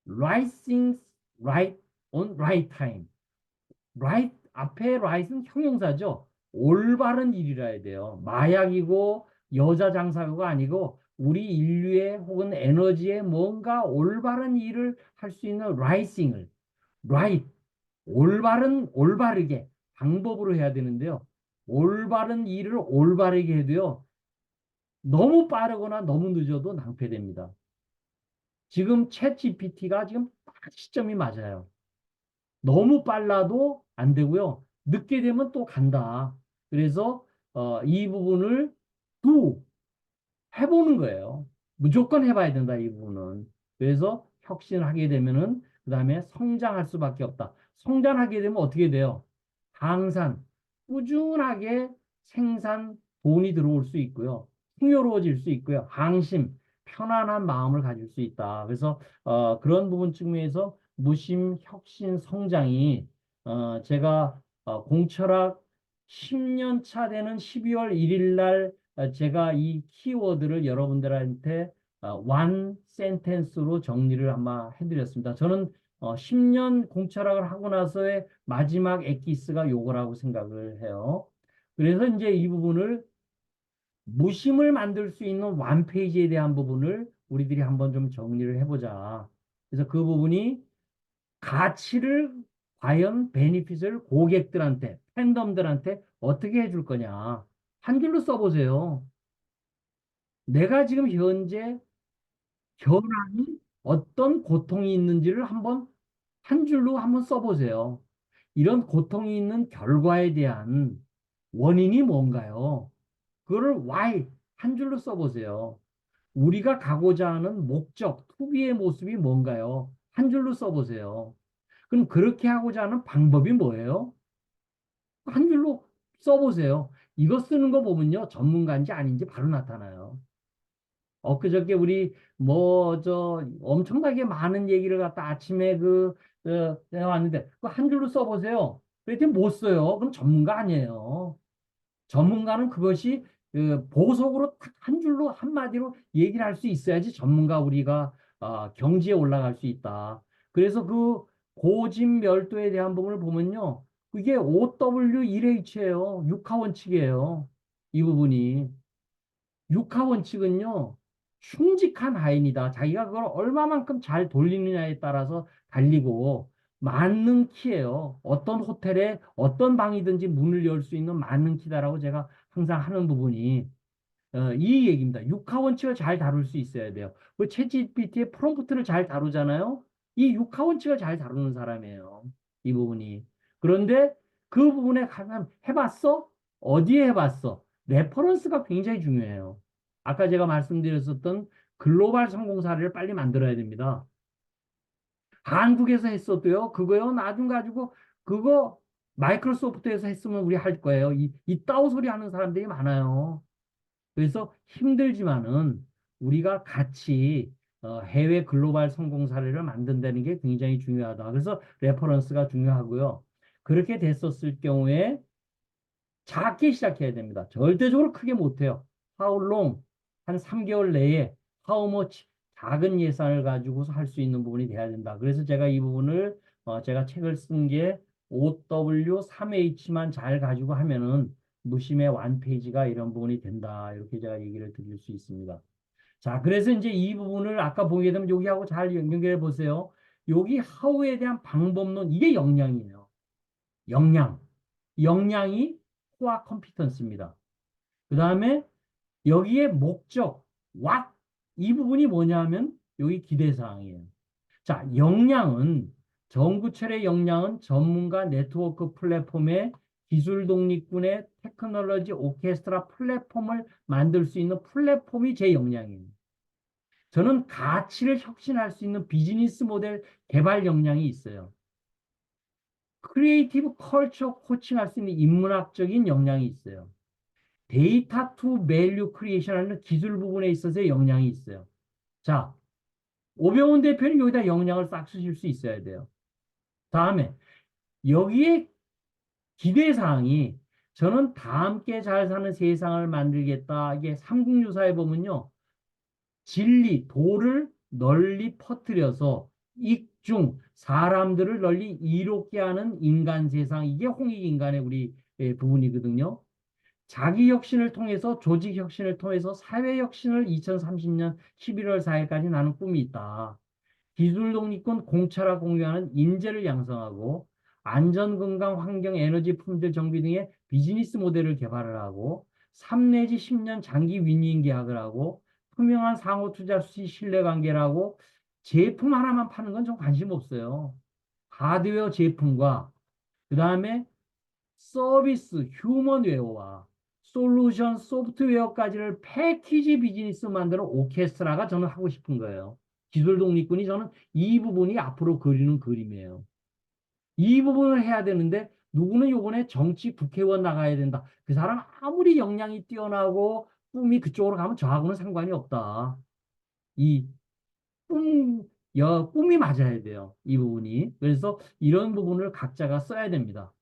A: right things right on right time. right 앞에 right은 형용사죠. 올바른 일이라 해야 돼요. 마약이고 여자 장사가 아니고 우리 인류의 혹은 에너지의 뭔가 올바른 일을 할 수 있는 right thing을 right 올바르게 방법으로 해야 되는데요. 올바른 일을 올바르게 해도요. 너무 빠르거나 너무 늦어도 낭패됩니다. 지금 챗 GPT가 지금 딱 시점이 맞아요. 너무 빨라도 안 되고요. 늦게 되면 또 간다. 그래서 이 부분을 해보는 거예요. 무조건 해봐야 된다, 이 부분은. 그래서 혁신을 하게 되면은 그 다음에 성장할 수밖에 없다. 성장하게 되면 어떻게 돼요? 항상 꾸준하게 생산, 돈이 들어올 수 있고요. 풍요로워질 수 있고요. 항심, 편안한 마음을 가질 수 있다. 그래서 그런 부분 측면에서 무심, 혁신, 성장이 제가 공철학 10년 차 되는 12월 1일 날 제가 이 키워드를 여러분들한테 one sentence로 정리를 아마 해드렸습니다. 저는 10년 공철학을 하고 나서의 마지막 엑기스가 요거라고 생각을 해요. 그래서 이제 이 부분을 무심을 만들 수 있는 완페이지에 대한 부분을 우리들이 한번 좀 정리를 해보자. 그래서 그 부분이 가치를 과연 베니핏을 고객들한테, 팬덤들한테 어떻게 해줄 거냐. 한 줄로 써보세요. 내가 지금 현재 결함이 어떤 고통이 있는지를 한번 한 줄로 한번 써보세요. 이런 고통이 있는 결과에 대한 원인이 뭔가요? 그거를 why 한 줄로 써보세요. 우리가 가고자 하는 목적, 투비의 모습이 뭔가요? 한 줄로 써보세요. 그럼 그렇게 하고자 하는 방법이 뭐예요? 한 줄로 써보세요. 이거 쓰는 거 보면요. 전문가인지 아닌지 바로 나타나요. 엊그저께 우리 엄청나게 많은 얘기를 갖다 아침에 내가 왔는데 그 한 줄로 써보세요. 그랬더니 못 써요. 그럼 전문가 아니에요. 전문가는 그것이 보석으로 딱 한 줄로 한마디로 얘기를 할 수 있어야지 전문가 우리가 경지에 올라갈 수 있다. 그래서 그 고진멸도에 대한 부분을 보면요. 그게 OW1H예요. 육하 원칙이에요. 이 부분이. 육하 원칙은요. 충직한 하인이다. 자기가 그걸 얼마만큼 잘 돌리느냐에 따라서 달리고 만능 키예요. 어떤 호텔에 어떤 방이든지 문을 열 수 있는 만능 키다라고 제가 항상 하는 부분이 이 얘기입니다. 육하 원칙을 잘 다룰 수 있어야 돼요. 그 챗GPT의 프롬프트를 잘 다루잖아요. 이 육하 원칙을 잘 다루는 사람이에요. 이 부분이. 그런데 그 부분에 가면 해봤어? 어디에 해봤어? 레퍼런스가 굉장히 중요해요. 아까 제가 말씀드렸었던 글로벌 성공 사례를 빨리 만들어야 됩니다. 한국에서 했어도요. 그거요. 나중 가지고 그거 마이크로소프트에서 했으면 우리 할 거예요. 이따오 소리 하는 사람들이 많아요. 그래서 힘들지만은 우리가 같이 해외 글로벌 성공 사례를 만든다는 게 굉장히 중요하다. 그래서 레퍼런스가 중요하고요. 그렇게 됐었을 경우에 작게 시작해야 됩니다. 절대적으로 크게 못해요. How long? 한 3개월 내에 how much? 작은 예산을 가지고서 할 수 있는 부분이 돼야 된다. 그래서 제가 이 부분을 제가 책을 쓴 게 OW3H만 잘 가지고 하면은 무심의 완페이지가 이런 부분이 된다. 이렇게 제가 얘기를 드릴 수 있습니다. 자, 그래서 이제 이 부분을 아까 보게 되면 여기하고 잘 연결해 보세요. 여기 how에 대한 방법론, 이게 역량이에요. 역량. 역량이 코어 컴피턴스입니다. 그 다음에 여기에 목적, what, 이 부분이 뭐냐면 여기 기대사항이에요. 자, 역량은 정구철의 역량은 전문가 네트워크 플랫폼의 기술 독립군의 테크놀로지 오케스트라 플랫폼을 만들 수 있는 플랫폼이 제 역량이에요. 저는 가치를 혁신할 수 있는 비즈니스 모델 개발 역량이 있어요. 크리에이티브 컬처 코칭할 수 있는 인문학적인 역량이 있어요. 데이터 투 밸류 크리에이션 하는 기술 부분에 있어서의 역량이 있어요. 자, 오병훈 대표는 여기다 역량을 싹 쓰실 수 있어야 돼요. 다음에 여기에 기대사항이 저는 다 함께 잘 사는 세상을 만들겠다. 이게 삼국유사에 보면요. 진리, 도를 널리 퍼뜨려서 익중, 사람들을 널리 이롭게 하는 인간 세상. 이게 홍익인간의 우리 부분이거든요. 자기 혁신을 통해서 조직 혁신을 통해서 사회 혁신을 2030년 11월 4일까지 나는 꿈이 있다. 기술 독립군 공차라 공유하는 인재를 양성하고 안전, 건강, 환경, 에너지, 품질 정비 등의 비즈니스 모델을 개발을 하고 3 내지 10년 장기 윈윈 계약을 하고 투명한 상호 투자 수시 신뢰관계를 하고 제품 하나만 파는 건 좀 관심 없어요. 하드웨어 제품과 그 다음에 서비스, 휴먼웨어와 솔루션, 소프트웨어까지를 패키지 비즈니스 만드는 오케스트라가 저는 하고 싶은 거예요. 기술 독립군이 저는 이 부분이 앞으로 그리는 그림이에요. 이 부분을 해야 되는데 누구는 요번에 정치 국회의원 나가야 된다. 그 사람 아무리 역량이 뛰어나고 꿈이 그쪽으로 가면 저하고는 상관이 없다. 이 뿜이 맞아야 돼요. 이 부분이. 그래서 이런 부분을 각자가 써야 됩니다.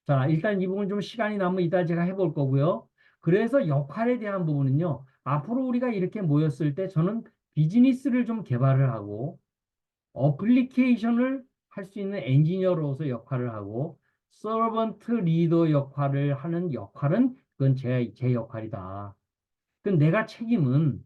A: 자, 일단 이 부분 좀 시간이 남으면 이따 제가 해볼 거고요. 그래서 역할에 대한 부분은요. 앞으로 우리가 이렇게 모였을 때 저는 비즈니스를 좀 개발을 하고 어플리케이션을 할 수 있는 엔지니어로서 역할을 하고 서번트 리더 역할을 하는 역할은 그건 제 역할이다. 그 내가 책임은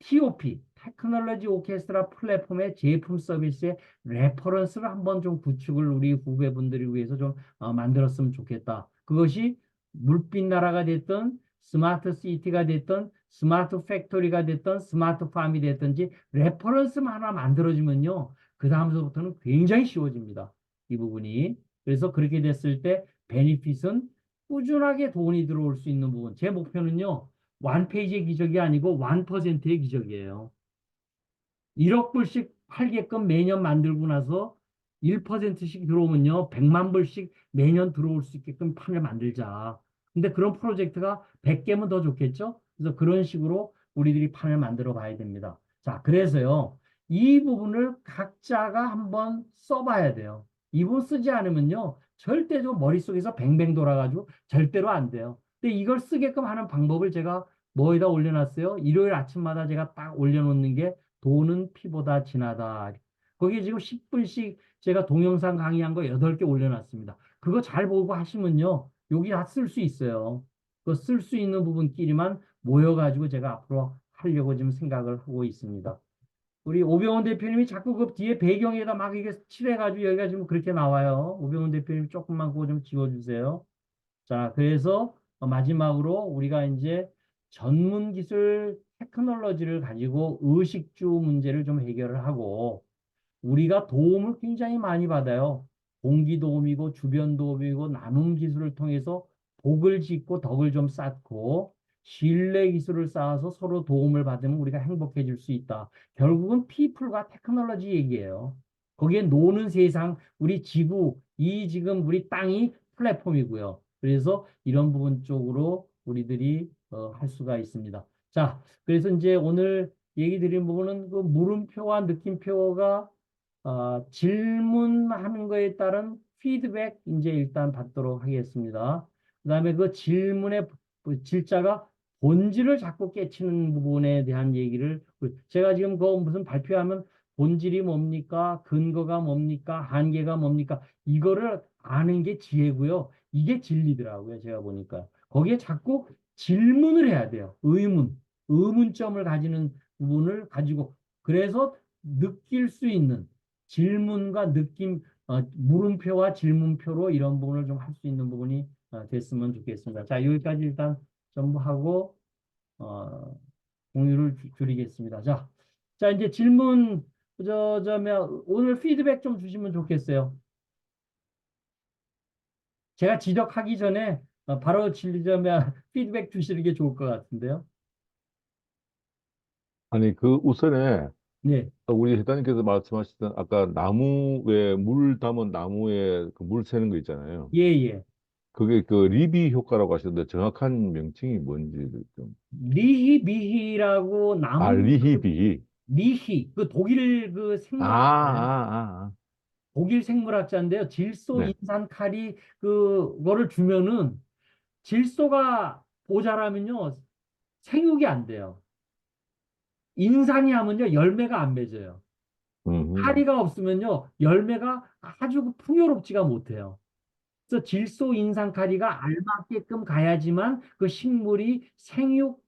A: TOP, 테크놀로지 오케스트라 플랫폼의 제품 서비스의 레퍼런스를 한번 좀 구축을 우리 후배분들을 위해서 좀 만들었으면 좋겠다. 그것이 물빛 나라가 됐든 스마트 시티가 됐든 스마트 팩토리가 됐든 스마트 팜이 됐든지 레퍼런스만 하나 만들어주면요. 그 다음서부터는 굉장히 쉬워집니다. 이 부분이. 그래서 그렇게 됐을 때 베니핏은 꾸준하게 돈이 들어올 수 있는 부분. 제 목표는요. 완페이지의 기적이 아니고 1%의 기적이에요. 1억 불씩 팔게끔 매년 만들고 나서 1%씩 들어오면요. 100만 불씩 매년 들어올 수 있게끔 판을 만들자. 근데 그런 프로젝트가 100개면 더 좋겠죠? 그래서 그런 식으로 우리들이 판을 만들어 봐야 됩니다. 자, 그래서요. 이 부분을 각자가 한번 써봐야 돼요. 이 부분 쓰지 않으면요. 절대로 머릿속에서 뱅뱅 돌아가지고 절대로 안 돼요. 근데 이걸 쓰게끔 하는 방법을 제가 뭐에다 올려놨어요? 일요일 아침마다 제가 딱 올려놓는 게 돈은 피보다 진하다. 거기에 지금 10분씩 제가 동영상 강의한 거 8개 올려놨습니다. 그거 잘 보고 하시면요. 여기 다 쓸 수 있어요. 그 쓸 수 있는 부분끼리만 모여가지고 제가 앞으로 하려고 지금 생각을 하고 있습니다. 우리 오병헌 대표님이 자꾸 그 뒤에 배경에다 막 이게 칠해가지고 여기가 지금 그렇게 나와요. 오병헌 대표님 조금만 그거 좀 지워주세요. 자, 그래서 마지막으로 우리가 이제 전문 기술 테크놀로지를 가지고 의식주 문제를 좀 해결을 하고 우리가 도움을 굉장히 많이 받아요. 공기 도움이고 주변 도움이고 나눔 기술을 통해서 복을 짓고 덕을 좀 쌓고 신뢰 기술을 쌓아서 서로 도움을 받으면 우리가 행복해질 수 있다. 결국은 피플과 테크놀로지 얘기예요. 거기에 노는 세상, 우리 지구, 이 지금 우리 땅이 플랫폼이고요. 그래서 이런 부분 쪽으로 우리들이 할 수가 있습니다. 자, 그래서 이제 오늘 얘기 드린 부분은 그 물음표와 느낌표가 질문하는 거에 따른 피드백 이제 일단 받도록 하겠습니다. 그 다음에 그 질문의 그 질자가 본질을 자꾸 깨치는 부분에 대한 얘기를 제가 지금 그 무슨 발표하면 본질이 뭡니까? 근거가 뭡니까? 한계가 뭡니까? 이거를 아는 게 지혜고요. 이게 진리더라고요. 제가 보니까. 거기에 자꾸 질문을 해야 돼요. 의문점을 가지는 부분을 가지고 그래서 느낄 수 있는 질문과 느낌, 물음표와 질문표로 이런 부분을 좀 할 수 있는 부분이 됐으면 좋겠습니다. 자, 여기까지 일단 전부 하고 공유를 줄이겠습니다. 자, 자 이제 질문 오늘 피드백 좀 주시면 좋겠어요. 제가 지적하기 전에 바로 피드백 주시는 게 좋을 것 같은데요.
C: 아니, 그 우선에
A: 네,
C: 우리 회장님께서 말씀하셨던 아까 나무에 물 담은 나무에 그 물 새는 거 있잖아요.
A: 예, 예.
C: 그게 그 리비 효과라고 하셨는데 정확한 명칭이 뭔지 좀.
A: 리히비히라고 나무
C: 리히비.
A: 리히 그 독일 그 생물학자예요.
C: 아.
A: 독일 생물학자인데요. 질소
C: 네.
A: 인산 칼이 그거를 주면은 질소가 모자라면요 생육이 안 돼요. 인산이 하면요 열매가 안 맺어요.
C: 음.
A: 카리가 없으면요 열매가 아주 풍요롭지가 못해요. 그래서 질소 인산 카리가 알맞게끔 가야지만 그 식물이 생육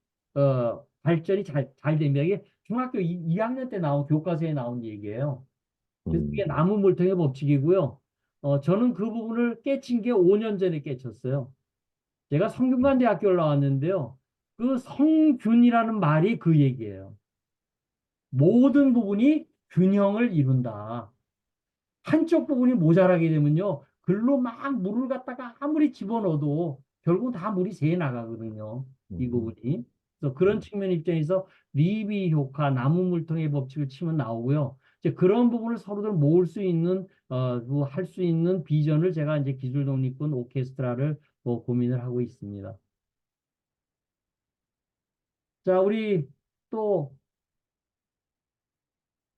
A: 발전이 잘 됩니다. 이게 중학교 2학년 때 나온 교과서에 나온 얘기예요. 그래서 이게
C: 음.
A: 나무 물통의 법칙이고요. 저는 그 부분을 깨친 게 5년 전에 깨쳤어요. 제가 성균관대학교를 나왔는데요. 그 성균이라는 말이 그 얘기예요. 모든 부분이 균형을 이룬다. 한쪽 부분이 모자라게 되면요. 글로 막 물을 갖다가 아무리 집어넣어도 결국 다 물이 새 나가거든요. 이
C: 음.
A: 부분이. 그래서 그런 측면 입장에서 리비 효과, 나무 물통의 법칙을 치면 나오고요. 이제 그런 부분을 서로들 모을 수 있는, 할 수 있는 비전을 제가 이제 기술 독립군 오케스트라를 고민을 하고 있습니다. 자, 우리 또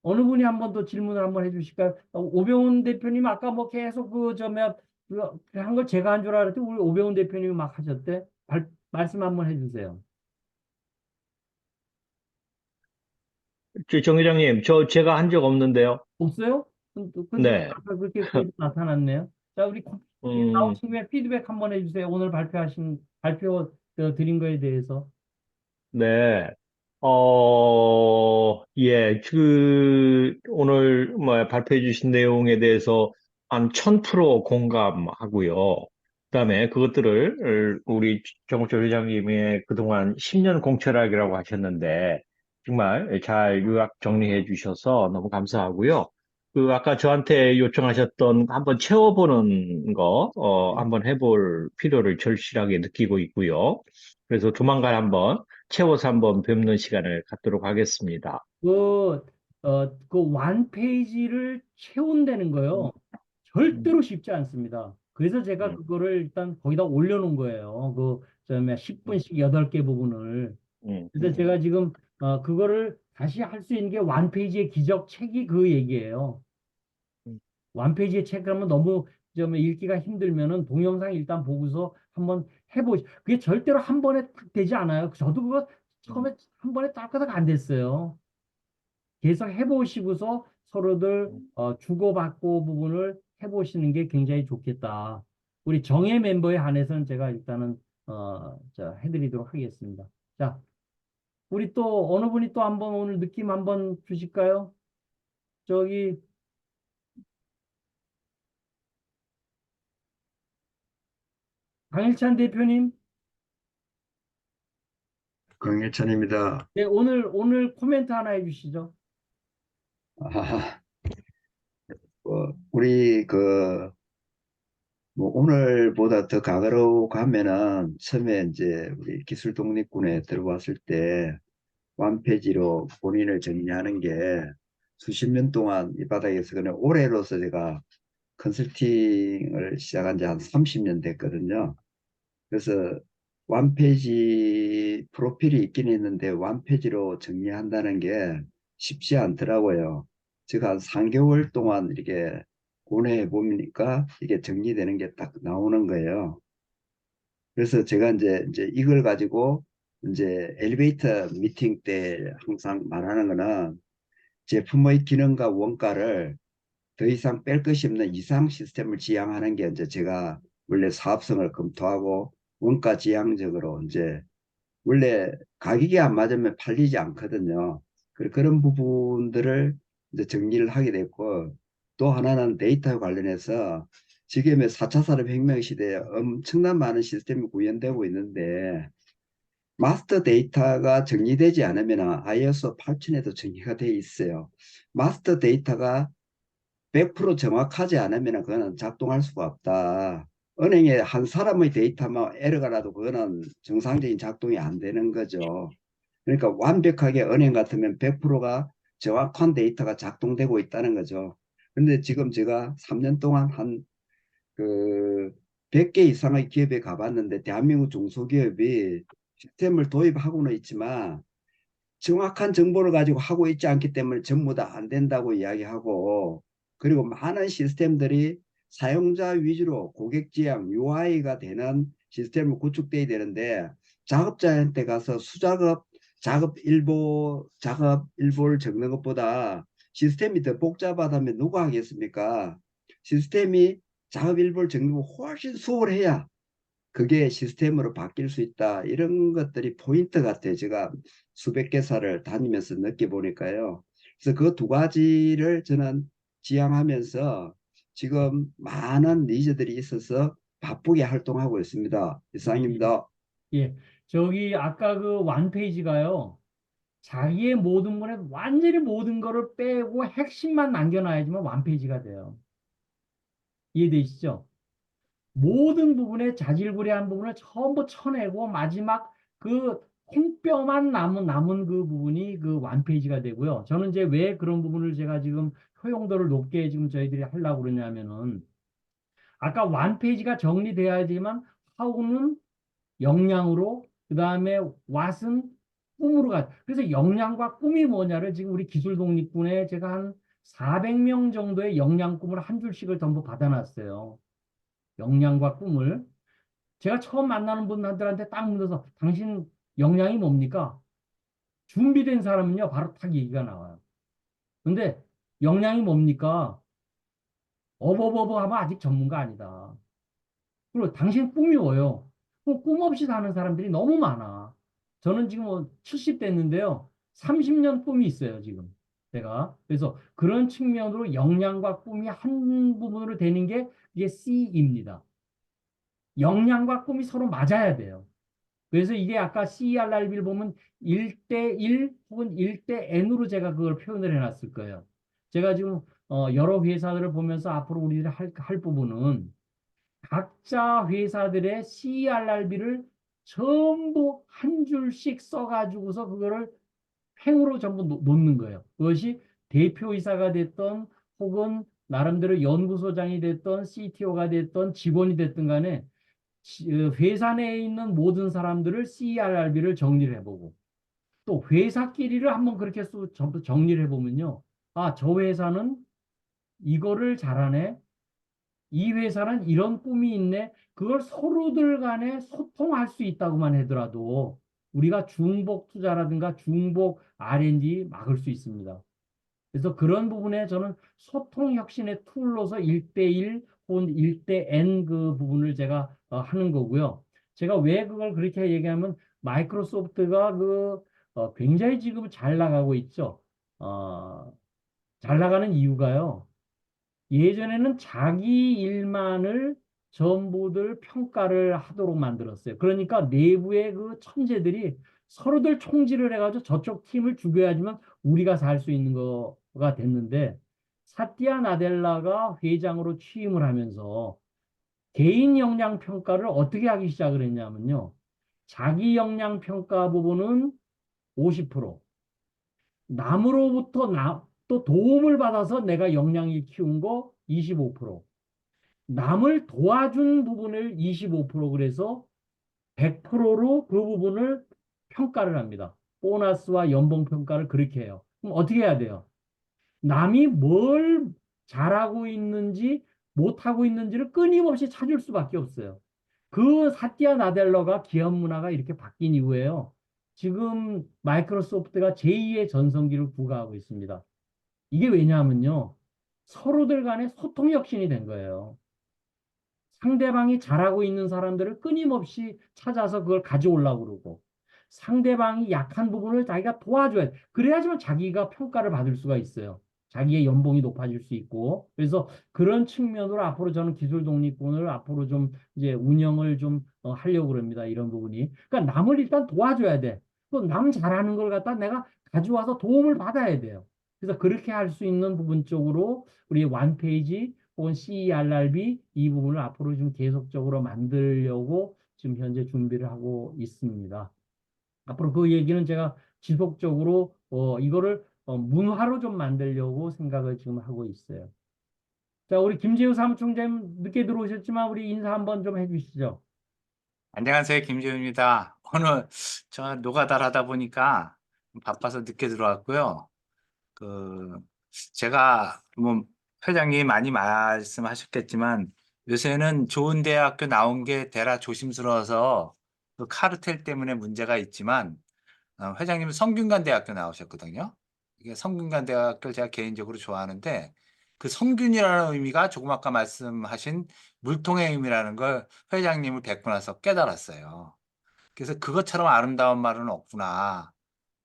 A: 어느 분이 한 번 더 질문을 한번 해주실까요? 오병훈 대표님 아까 뭐 계속 한 걸 제가 한 줄 알았더니 우리 오병훈 대표님이 막 하셨대. 말씀 한번 해주세요.
I: 정 회장님, 제가 한 적 없는데요.
A: 없어요? 근데
I: 네.
A: 아까 그렇게 나타났네요. 자, 우리
I: 음,
A: 나오신 후에 피드백 한번 해주세요. 오늘 발표 드린 거에 대해서.
I: 네. 예, 오늘 발표해 주신 내용에 대해서 한 1000% 공감하고요. 그다음에 그것들을 우리 정우철 회장님의 그동안 10년 공철학이라고 하셨는데 정말 잘 요약 정리해 주셔서 너무 감사하고요. 아까 저한테 요청하셨던 한번 채워보는 거, 한번 해볼 필요를 절실하게 느끼고 있고요. 그래서 조만간 한번 채워서 한번 뵙는 시간을 갖도록 하겠습니다.
A: 그 완페이지를 채운다는 거요. 절대로 쉽지 않습니다. 그래서 제가 그거를 일단 거기다 올려놓은 거예요. 그, 10분씩 8개 부분을. 그래서 제가 지금, 그거를 다시 할 수 있는 게 완페이지의 기적 책이 그 얘기예요. 완페이지의 책 그러면 너무 읽기가 힘들면은 동영상 일단 보고서 한번 그게 절대로 한 번에 딱 되지 않아요. 저도 그거 처음에 한 번에 딱딱 안 됐어요. 계속 해보시고서 서로들 주고받고 부분을 해보시는 게 굉장히 좋겠다. 우리 정예 멤버에 한해서는 제가 일단은 해드리도록 하겠습니다. 자, 우리 또 어느 분이 또 한번 오늘 느낌 한번 주실까요? 저기 강일찬 대표님,
G: 강예찬입니다.
A: 네, 오늘 코멘트 하나 해주시죠.
G: 아, 우리 뭐 오늘보다 더 과거로 가면은 처음에 이제 우리 기술 독립군에 들어왔을 때 완폐지로 본인을 정리하는 게 수십 년 동안 이 바닥에서 그냥 올해로서 제가 컨설팅을 시작한 지 한 30년 됐거든요. 그래서 완페이지 프로필이 있긴 있는데 완페이지로 정리한다는 게 쉽지 않더라고요. 제가 한 3개월 동안 이렇게 고뇌해 보니까 이게 정리되는 게 딱 나오는 거예요. 그래서 제가 이제 이걸 가지고 이제 엘리베이터 미팅 때 항상 말하는 거는 제품의 기능과 원가를 더 이상 뺄 것이 없는 이상 시스템을 지향하는 게 이제 제가 원래 사업성을 검토하고 원가 지향적으로 이제 원래 가격이 안 맞으면 팔리지 않거든요. 그런 부분들을 이제 정리를 하게 됐고 또 하나는 데이터 관련해서 지금의 4차 산업혁명 시대에 엄청난 많은 시스템이 구현되고 있는데 마스터 데이터가 정리되지 않으면 ISO 8000에도 정리가 돼 있어요. 마스터 데이터가 100% 정확하지 않으면 그거는 작동할 수가 없다. 은행에 한 사람의 데이터만 에러가 나도 그거는 정상적인 작동이 안 되는 거죠. 그러니까 완벽하게 은행 같으면 100%가 정확한 데이터가 작동되고 있다는 거죠. 그런데 지금 제가 3년 동안 한 100개 이상의 기업에 가봤는데 대한민국 중소기업이 시스템을 도입하고는 있지만 정확한 정보를 가지고 하고 있지 않기 때문에 전부 다 안 된다고 이야기하고 그리고 많은 시스템들이 사용자 위주로 고객 지향 UI가 되는 시스템을 구축돼야 되는데 작업자한테 가서 작업 일보를 적는 것보다 시스템이 더 복잡하다면 누가 하겠습니까? 시스템이 작업 일보를 적는 거 훨씬 수월해야 그게 시스템으로 바뀔 수 있다. 이런 것들이 포인트 같아요. 제가 수백 개사를 다니면서 느껴보니까요. 그래서 그 두 가지를 저는 지향하면서 지금 많은 니즈들이 있어서 바쁘게 활동하고 있습니다. 이상입니다.
A: 예, 저기 아까 그 완페이지가요. 자기의 모든 분에 완전히 모든 거를 빼고 핵심만 남겨놔야지만 완페이지가 돼요. 이해되시죠? 모든 부분에 자질구레한 부분을 전부 쳐내고 마지막 그 콩뼈만 남은 그 부분이 그 완페이지가 되고요. 저는 이제 왜 그런 부분을 제가 지금 효용도를 높게 지금 저희들이 하려고 그러냐면은 아까 완페이지가 정리돼야지만 하우는 역량으로 그 다음에 왓은 꿈으로 그래서 역량과 꿈이 뭐냐를 지금 우리 기술 독립군에 제가 한 400명 정도의 역량 꿈을 한 줄씩을 전부 받아놨어요. 역량과 꿈을. 제가 처음 만나는 분들한테 딱 물어서 당신 역량이 뭡니까? 준비된 사람은요, 바로 딱 얘기가 나와요. 근데 역량이 뭡니까? 어버버버 하면 아직 전문가 아니다. 그리고 당신 꿈이 뭐예요? 꿈 없이 사는 사람들이 너무 많아. 저는 지금 70 됐는데요. 30년 꿈이 있어요, 지금. 제가. 그래서 그런 측면으로 역량과 꿈이 한 부분으로 되는 게 이게 C입니다. 역량과 꿈이 서로 맞아야 돼요. 그래서 이게 아까 CRRB를 보면 1대1 혹은 1대 N으로 제가 그걸 표현을 해놨을 거예요. 제가 지금 여러 회사들을 보면서 앞으로 우리들이 할 부분은 각자 회사들의 CRRB를 전부 한 줄씩 써가지고서 그거를 팽으로 전부 놓는 거예요. 그것이 대표이사가 됐던 혹은 나름대로 연구소장이 됐던 CTO가 됐던 직원이 됐든 간에 회사 내에 있는 모든 사람들을 CRRB를 정리를 해보고 또 회사끼리를 한번 그렇게 전부 정리를 해보면요. 아, 저 회사는 이거를 잘하네. 이 회사는 이런 꿈이 있네. 그걸 서로들 간에 소통할 수 있다고만 하더라도 우리가 중복 투자라든가 중복 R&D 막을 수 있습니다. 그래서 그런 부분에 저는 소통 혁신의 툴로서 1대1 혹은 1대 N 그 부분을 제가 하는 거고요. 제가 왜 그걸 그렇게 얘기하면 마이크로소프트가 굉장히 지금 잘 나가고 있죠. 잘 나가는 이유가요. 예전에는 자기 일만을 전부들 평가를 하도록 만들었어요. 그러니까 내부의 그 천재들이 서로들 총질을 해가지고 저쪽 팀을 죽여야지만 우리가 살 수 있는 거가 됐는데 사티아 나델라가 회장으로 취임을 하면서 개인 역량 평가를 어떻게 하기 시작을 했냐면요. 자기 역량 평가 부분은 50%, 남으로부터 또 도움을 받아서 내가 역량을 키운 거 25%, 남을 도와준 부분을 25% 그래서 100%로 그 부분을 평가를 합니다. 보너스와 연봉 평가를 그렇게 해요. 그럼 어떻게 해야 돼요? 남이 뭘 잘하고 있는지 못하고 있는지를 끊임없이 찾을 수밖에 없어요. 그 사티아 나델러가 기업 문화가 이렇게 바뀐 이후에요. 지금 마이크로소프트가 제2의 전성기를 구가하고 있습니다. 이게 왜냐하면요. 서로들 간에 소통 혁신이 된 거예요. 상대방이 잘하고 있는 사람들을 끊임없이 찾아서 그걸 가져오려고 그러고 상대방이 약한 부분을 자기가 도와줘야 돼. 그래야지만 자기가 평가를 받을 수가 있어요. 자기의 연봉이 높아질 수 있고. 그래서 그런 측면으로 앞으로 저는 기술 독립군을 앞으로 좀 이제 운영을 좀 하려고 그럽니다. 이런 부분이. 그러니까 남을 일단 도와줘야 돼. 또 남 잘하는 걸 갖다 내가 가져와서 도움을 받아야 돼요. 그래서 그렇게 할 수 있는 부분 쪽으로 우리 완페이지 혹은 CRRB 이 부분을 앞으로 좀 계속적으로 만들려고 지금 현재 준비를 하고 있습니다. 앞으로 그 얘기는 제가 지속적으로 이거를 문화로 좀 만들려고 생각을 지금 하고 있어요. 자, 우리 김재우 사무총장님 늦게 들어오셨지만 우리 인사 한번 좀 해주시죠.
J: 안녕하세요, 김재우입니다. 오늘 저 노가다를 하다 보니까 바빠서 늦게 들어왔고요. 제가 뭐 회장님이 많이 말씀하셨겠지만 요새는 좋은 대학교 나온 게 대라 조심스러워서 그 카르텔 때문에 문제가 있지만 회장님은 성균관 대학교 나오셨거든요. 이게 성균관 대학교를 제가 개인적으로 좋아하는데 그 성균이라는 의미가 조금 아까 말씀하신 물통의 의미라는 걸 회장님을 뵙고 나서 깨달았어요. 그래서 그것처럼 아름다운 말은 없구나.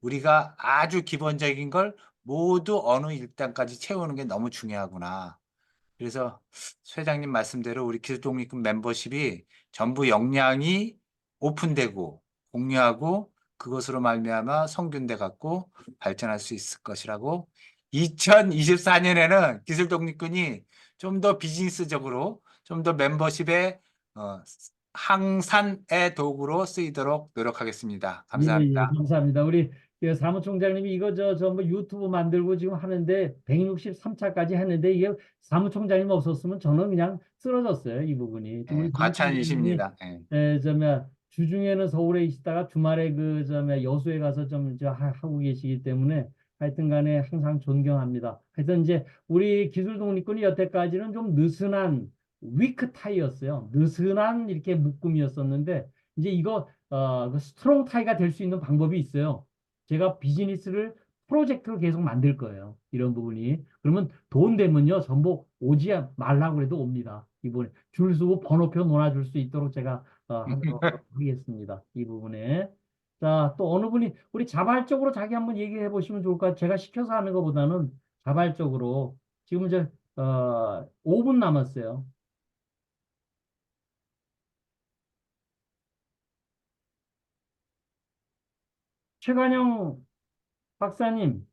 J: 우리가 아주 기본적인 걸 모두 어느 일단까지 채우는 게 너무 중요하구나. 그래서 회장님 말씀대로 우리 기술독립군 멤버십이 전부 역량이 오픈되고 공유하고 그것으로 말미암아 성균대 갖고 발전할 수 있을 것이라고 2024년에는 기술독립군이 좀 더 비즈니스적으로 좀 더 멤버십의 항산의 도구로 쓰이도록 노력하겠습니다. 감사합니다.
A: 예, 감사합니다. 우리 사무총장님이 이거 전부 유튜브 만들고 지금 하는데 163차까지 했는데 이게 사무총장님 없었으면 저는 그냥 쓰러졌어요. 이 부분이. 우리
J: 과찬이십니다.
A: 저 주중에는 서울에 있다가 주말에 여수에 가서 좀 하고 계시기 때문에 하여튼 간에 항상 존경합니다. 하여튼 이제 우리 기술 독립군이 여태까지는 좀 느슨한 위크 타이였어요. 느슨한 이렇게 묶음이었었는데 이제 이거 그 스트롱 타이가 될 수 있는 방법이 있어요. 제가 비즈니스를 프로젝트로 계속 만들 거예요. 이런 부분이. 그러면 돈 되면요. 전부 오지 말라고 해도 옵니다. 이번에 줄 서고 번호표 놓아줄 수 있도록 제가 하도록 하겠습니다. 이 부분에. 자, 또 어느 분이 우리 자발적으로 자기 한번 얘기해 보시면 좋을 것 같아요. 제가 시켜서 하는 것보다는 자발적으로. 지금 이제 5분 남았어요. 최관영 박사님,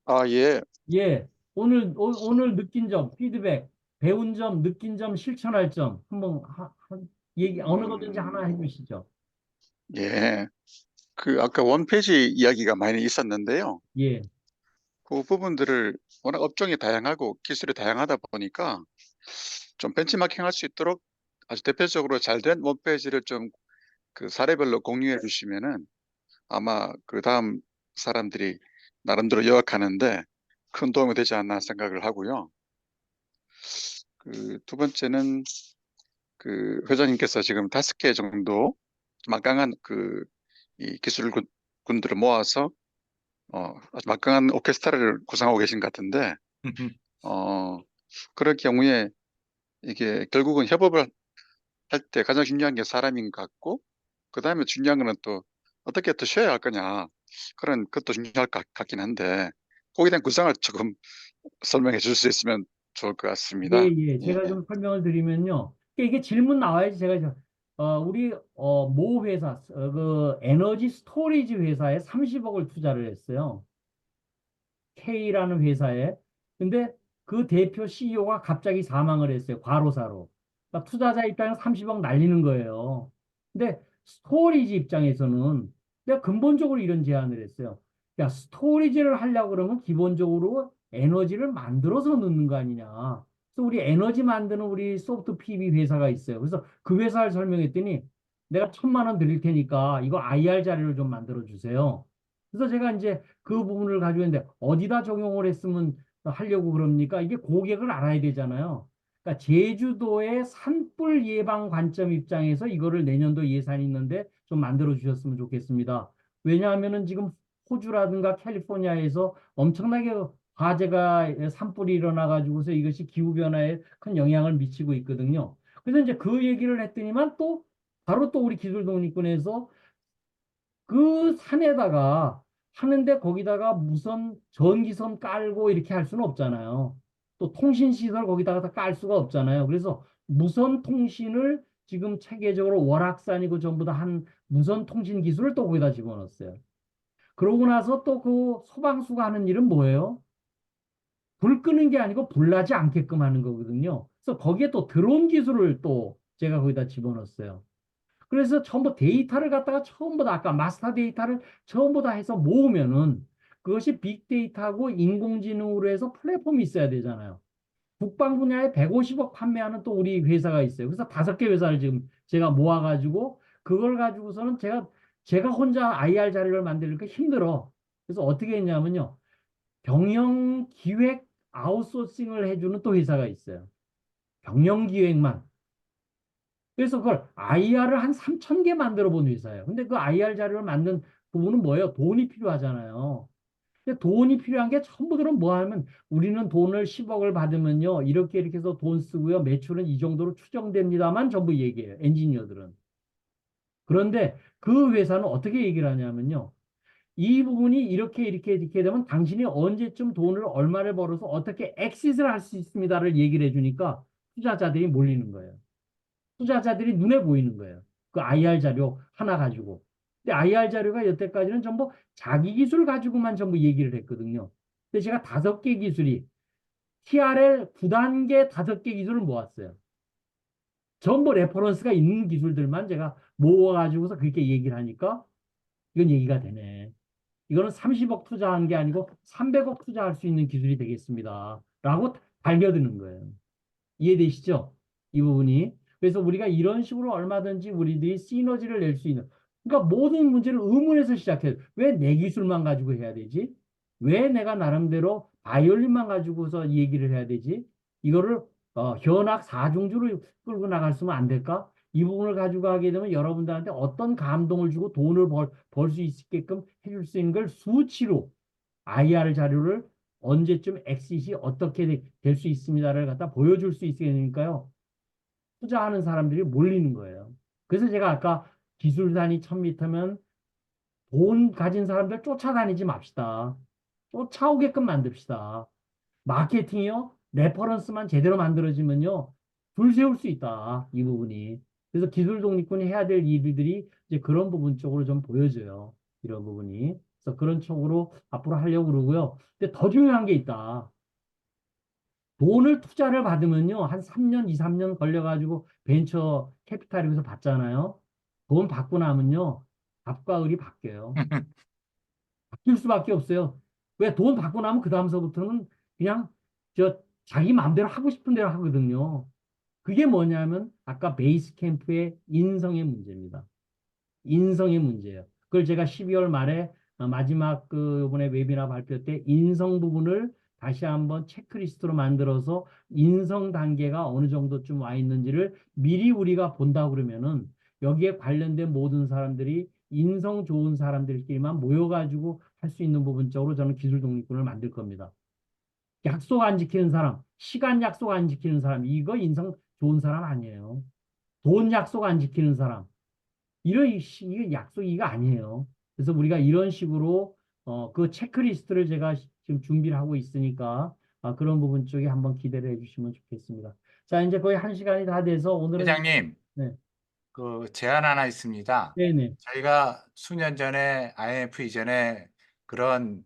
D: 아, 예.
A: 예, 오늘 느낀 점, 피드백, 배운 점, 느낀 점, 실천할 점 한번 얘기 어느 거든지 하나 해주시죠.
D: 예. 아까 원페이지 이야기가 많이 있었는데요.
A: 예,
D: 그 부분들을 워낙 업종이 다양하고 기술이 다양하다 보니까 좀 벤치마킹 할 수 있도록 아주 대표적으로 잘 된 원페이지를 좀 사례별로 공유해 주시면은 아마 그 다음 사람들이 나름대로 요약하는데 큰 도움이 되지 않나 생각을 하고요. 두 번째는 회장님께서 지금 5개 정도 막강한 이 기술군들을 모아서 아주 막강한 오케스트라를 구성하고 계신 것 같은데 그럴 경우에 이게 결국은 협업을 할 때 가장 중요한 게 사람인 것 같고 그 다음에 중요한 거는 또 어떻게 또 쉬어야 할 거냐 그런 것도 중요할 것 같긴 한데 거기에 대한 구상을 조금 설명해 줄 수 있으면 좋을 것 같습니다.
A: 예.
D: 예.
A: 제가 좀 설명을 드리면요. 이게 질문 나와야지 제가 우리 모 회사 그 에너지 스토리지 회사에 30억을 투자를 했어요. K라는 회사에. 근데 그 대표 CEO가 갑자기 사망을 했어요. 과로사로. 그러니까 투자자 입장에서 30억 날리는 거예요. 근데 스토리지 입장에서는 내가 근본적으로 이런 제안을 했어요. 야, 스토리지를 하려고 그러면 기본적으로 에너지를 만들어서 넣는 거 아니냐. 그래서 우리 에너지 만드는 우리 소프트 PB 회사가 있어요. 그래서 그 회사를 설명했더니 내가 1,000만 원 드릴 테니까 이거 IR 자료를 좀 만들어 주세요. 그래서 제가 이제 그 부분을 가지고 있는데 어디다 적용을 했으면 하려고 그럽니까? 이게 고객을 알아야 되잖아요. 그러니까 제주도의 산불 예방 관점 입장에서 이거를 내년도 예산이 있는데 좀 만들어 주셨으면 좋겠습니다. 왜냐하면은 지금 호주라든가 캘리포니아에서 엄청나게 화재가 산불이 일어나 가지고서 이것이 기후 변화에 큰 영향을 미치고 있거든요. 그래서 이제 그 얘기를 했더니만 또 바로 또 우리 기술 독립군에서 그 산에다가 하는데 거기다가 무선 전기선 깔고 이렇게 할 수는 없잖아요. 또 통신시설 거기다가 다 깔 수가 없잖아요. 그래서 무선 통신을 지금 체계적으로 월악산이고 전부 다 한 무선 통신 기술을 또 거기다 집어넣었어요. 그러고 나서 또 그 소방수가 하는 일은 뭐예요? 불 끄는 게 아니고 불 나지 않게끔 하는 거거든요. 그래서 거기에 또 드론 기술을 또 제가 거기다 집어넣었어요. 그래서 전부 데이터를 갖다가 처음부터 아까 마스터 데이터를 전부 다 해서 모으면은 그것이 빅데이터하고 인공지능으로 해서 플랫폼이 있어야 되잖아요. 국방 분야에 150억 판매하는 또 우리 회사가 있어요. 그래서 5개 회사를 지금 제가 모아가지고 그걸 가지고서는 제가 혼자 IR 자료를 만들기가 힘들어. 그래서 어떻게 했냐면요. 병영 기획 아웃소싱을 해주는 또 회사가 있어요. 병영 기획만. 그래서 그걸 IR을 한 3,000개 만들어 본 회사예요. 근데 그 IR 자료를 만든 부분은 뭐예요? 돈이 필요하잖아요. 근데 돈이 필요한 게 전부들은 뭐 하면 우리는 돈을 10억을 받으면요. 이렇게 해서 돈 쓰고요. 매출은 이 정도로 추정됩니다만 전부 얘기해요. 엔지니어들은. 그런데 그 회사는 어떻게 얘기를 하냐면요. 이 부분이 이렇게 되면 당신이 언제쯤 돈을 얼마를 벌어서 어떻게 엑시스를 할 수 있습니다를 얘기를 해주니까 투자자들이 몰리는 거예요. 투자자들이 눈에 보이는 거예요. 그 IR 자료 하나 가지고. 근데 IR 자료가 여태까지는 전부 자기 기술 가지고만 전부 얘기를 했거든요. 근데 제가 5개 기술이 TRL 9단계 5개 기술을 모았어요. 전부 레퍼런스가 있는 기술들만 제가 모아가지고서 그렇게 얘기를 하니까 이건 얘기가 되네. 이거는 30억 투자한 게 아니고 300억 투자할 수 있는 기술이 되겠습니다. 라고 달겨드는 거예요. 이해되시죠? 이 부분이. 그래서 우리가 이런 식으로 얼마든지 우리들이 시너지를 낼 수 있는, 그러니까 모든 문제를 의문에서 시작해요. 왜 내 기술만 가지고 해야 되지? 왜 내가 나름대로 바이올린만 가지고서 얘기를 해야 되지? 이거를 현악 사중주로 끌고 나갈 수는 안 될까? 이 부분을 가지고 하게 되면 여러분들한테 어떤 감동을 주고 돈을 벌 수 있게끔 해줄 수 있는 걸 수치로 IR 자료를 언제쯤 엑싯이 어떻게 될 수 있습니다를 갖다 보여줄 수 있으니까요. 투자하는 사람들이 몰리는 거예요. 그래서 제가 아까 기술단위 1000m면 돈 가진 사람들 쫓아다니지 맙시다. 쫓아오게끔 만듭시다. 마케팅이요? 레퍼런스만 제대로 만들어지면요. 줄 세울 수 있다. 이 부분이. 그래서 기술 독립군이 해야 될 일들이 이제 그런 부분 쪽으로 좀 보여져요. 이런 부분이. 그래서 그런 쪽으로 앞으로 하려고 그러고요. 근데 더 중요한 게 있다. 돈을 투자를 받으면요. 한 3년, 2, 3년 걸려가지고 벤처 캐피탈에서 받잖아요. 돈 받고 나면요. 갑과 을이 바뀌어요. 바뀔 수밖에 없어요. 왜 돈 받고 나면 그 다음서부터는 그냥 자기 마음대로 하고 싶은 대로 하거든요. 그게 뭐냐면 아까 베이스 캠프의 인성의 문제입니다. 인성의 문제예요. 그걸 제가 12월 말에 마지막 그 이번에 웨비나 발표 때 인성 부분을 다시 한번 체크리스트로 만들어서 인성 단계가 어느 정도쯤 와 있는지를 미리 우리가 본다 그러면은 여기에 관련된 모든 사람들이 인성 좋은 사람들끼리만 모여가지고 할 수 있는 부분 쪽으로 저는 기술 독립군을 만들 겁니다. 약속 안 지키는 사람, 시간 약속 안 지키는 사람, 이거 인성 좋은 사람 아니에요. 돈 약속 안 지키는 사람, 이게 약속이가 아니에요. 그래서 우리가 이런 식으로 그 체크리스트를 제가 지금 준비를 하고 있으니까 그런 부분 쪽에 한번 기대를 해주시면 좋겠습니다. 자, 이제 거의 1시간이 다 돼서 오늘은
J: 회장님,
A: 네,
J: 그 제안 하나 있습니다.
A: 네네,
J: 저희가 수년 전에 IMF 이전에 그런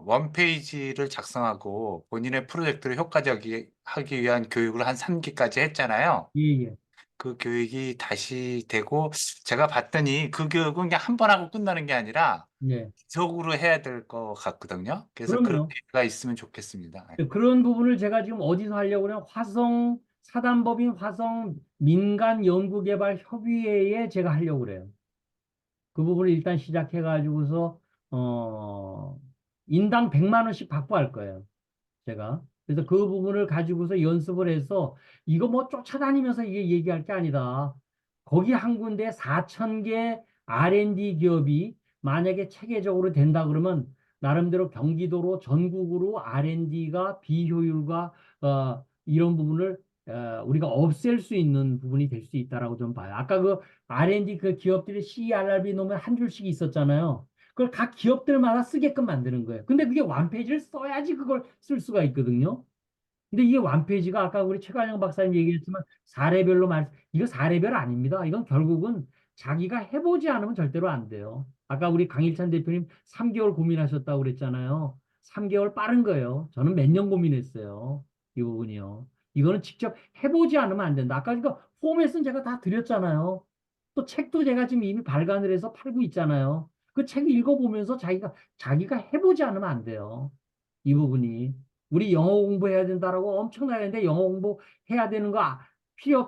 J: 원페이지를 작성하고 본인의 프로젝트를 효과적이게 하기 위한 교육을 한 3기까지 했잖아요.
A: 예예,
J: 그 교육이 다시 되고 제가 봤더니 그 교육은 그냥 한 번 하고 끝나는 게 아니라
A: 예,
J: 지속으로 해야 될 것 같거든요. 그래서 그런
A: 그럼요.
J: 기회가 있으면 좋겠습니다.
A: 그런 부분을 제가 지금 어디서 하려고 그러면 화성 사단법인 화성 민간연구개발협의회에 제가 하려고 그래요. 그 부분을 일단 시작해 가지고서 인당 100만 원씩 받고 할 거예요. 제가. 그래서 그 부분을 가지고서 연습을 해서 이거 뭐 쫓아다니면서 이게 얘기할 게 아니다. 거기 한 군데 4,000개 R&D 기업이 만약에 체계적으로 된다 그러면 나름대로 경기도로 전국으로 R&D가 비효율과 이런 부분을 우리가 없앨 수 있는 부분이 될 수 있다라고 좀 봐요. 아까 그 R&D 그 기업들이 CRB 놓으면 한 줄씩 있었잖아요. 그걸 각 기업들마다 쓰게끔 만드는 거예요. 근데 그게 완페이지를 써야지 그걸 쓸 수가 있거든요. 근데 이게 완페이지가 아까 우리 최관영 박사님 얘기했지만 사례별로 이거 사례별 아닙니다. 이건 결국은 자기가 해보지 않으면 절대로 안 돼요. 아까 우리 강일찬 대표님 3개월 고민하셨다고 그랬잖아요. 3개월 빠른 거예요. 저는 몇 년 고민했어요. 이 부분이요. 이거는 직접 해보지 않으면 안 된다. 아까 이거 포맷은 제가 다 드렸잖아요. 또 책도 제가 지금 이미 발간을 해서 팔고 있잖아요. 그 책 읽어보면서 자기가 해보지 않으면 안 돼요. 이 부분이. 우리 영어 공부해야 된다라고 엄청나게 하는데 영어 공부해야 되는 거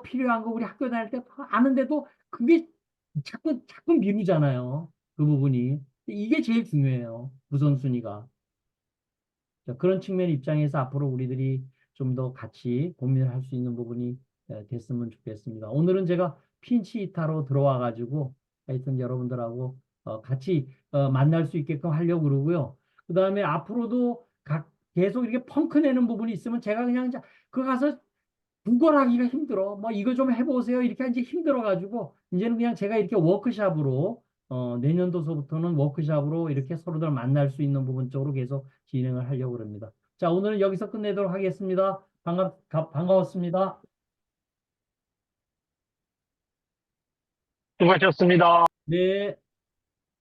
A: 필요한 거 우리 학교 다닐 때 아는데도 그게 자꾸 미루잖아요. 그 부분이. 이게 제일 중요해요. 우선순위가. 자, 그런 측면 입장에서 앞으로 우리들이 좀 더 같이 고민을 할 수 있는 부분이 됐으면 좋겠습니다. 오늘은 제가 핀치 히타로 들어와 가지고 하여튼 여러분들하고 같이 만날 수 있게끔 하려고 그러고요. 그 다음에 앞으로도 계속 이렇게 펑크 내는 부분이 있으면 제가 그냥 그 가서 구걸하기가 힘들어. 뭐 이거 좀 해보세요. 이렇게 이제 힘들어가지고 이제는 그냥 제가 이렇게 워크샵으로 내년도서부터는 워크샵으로 이렇게 서로들 만날 수 있는 부분 쪽으로 계속 진행을 하려고 합니다. 자, 오늘은 여기서 끝내도록 하겠습니다. 반가웠습니다.
H: 수고하셨습니다.
A: 네.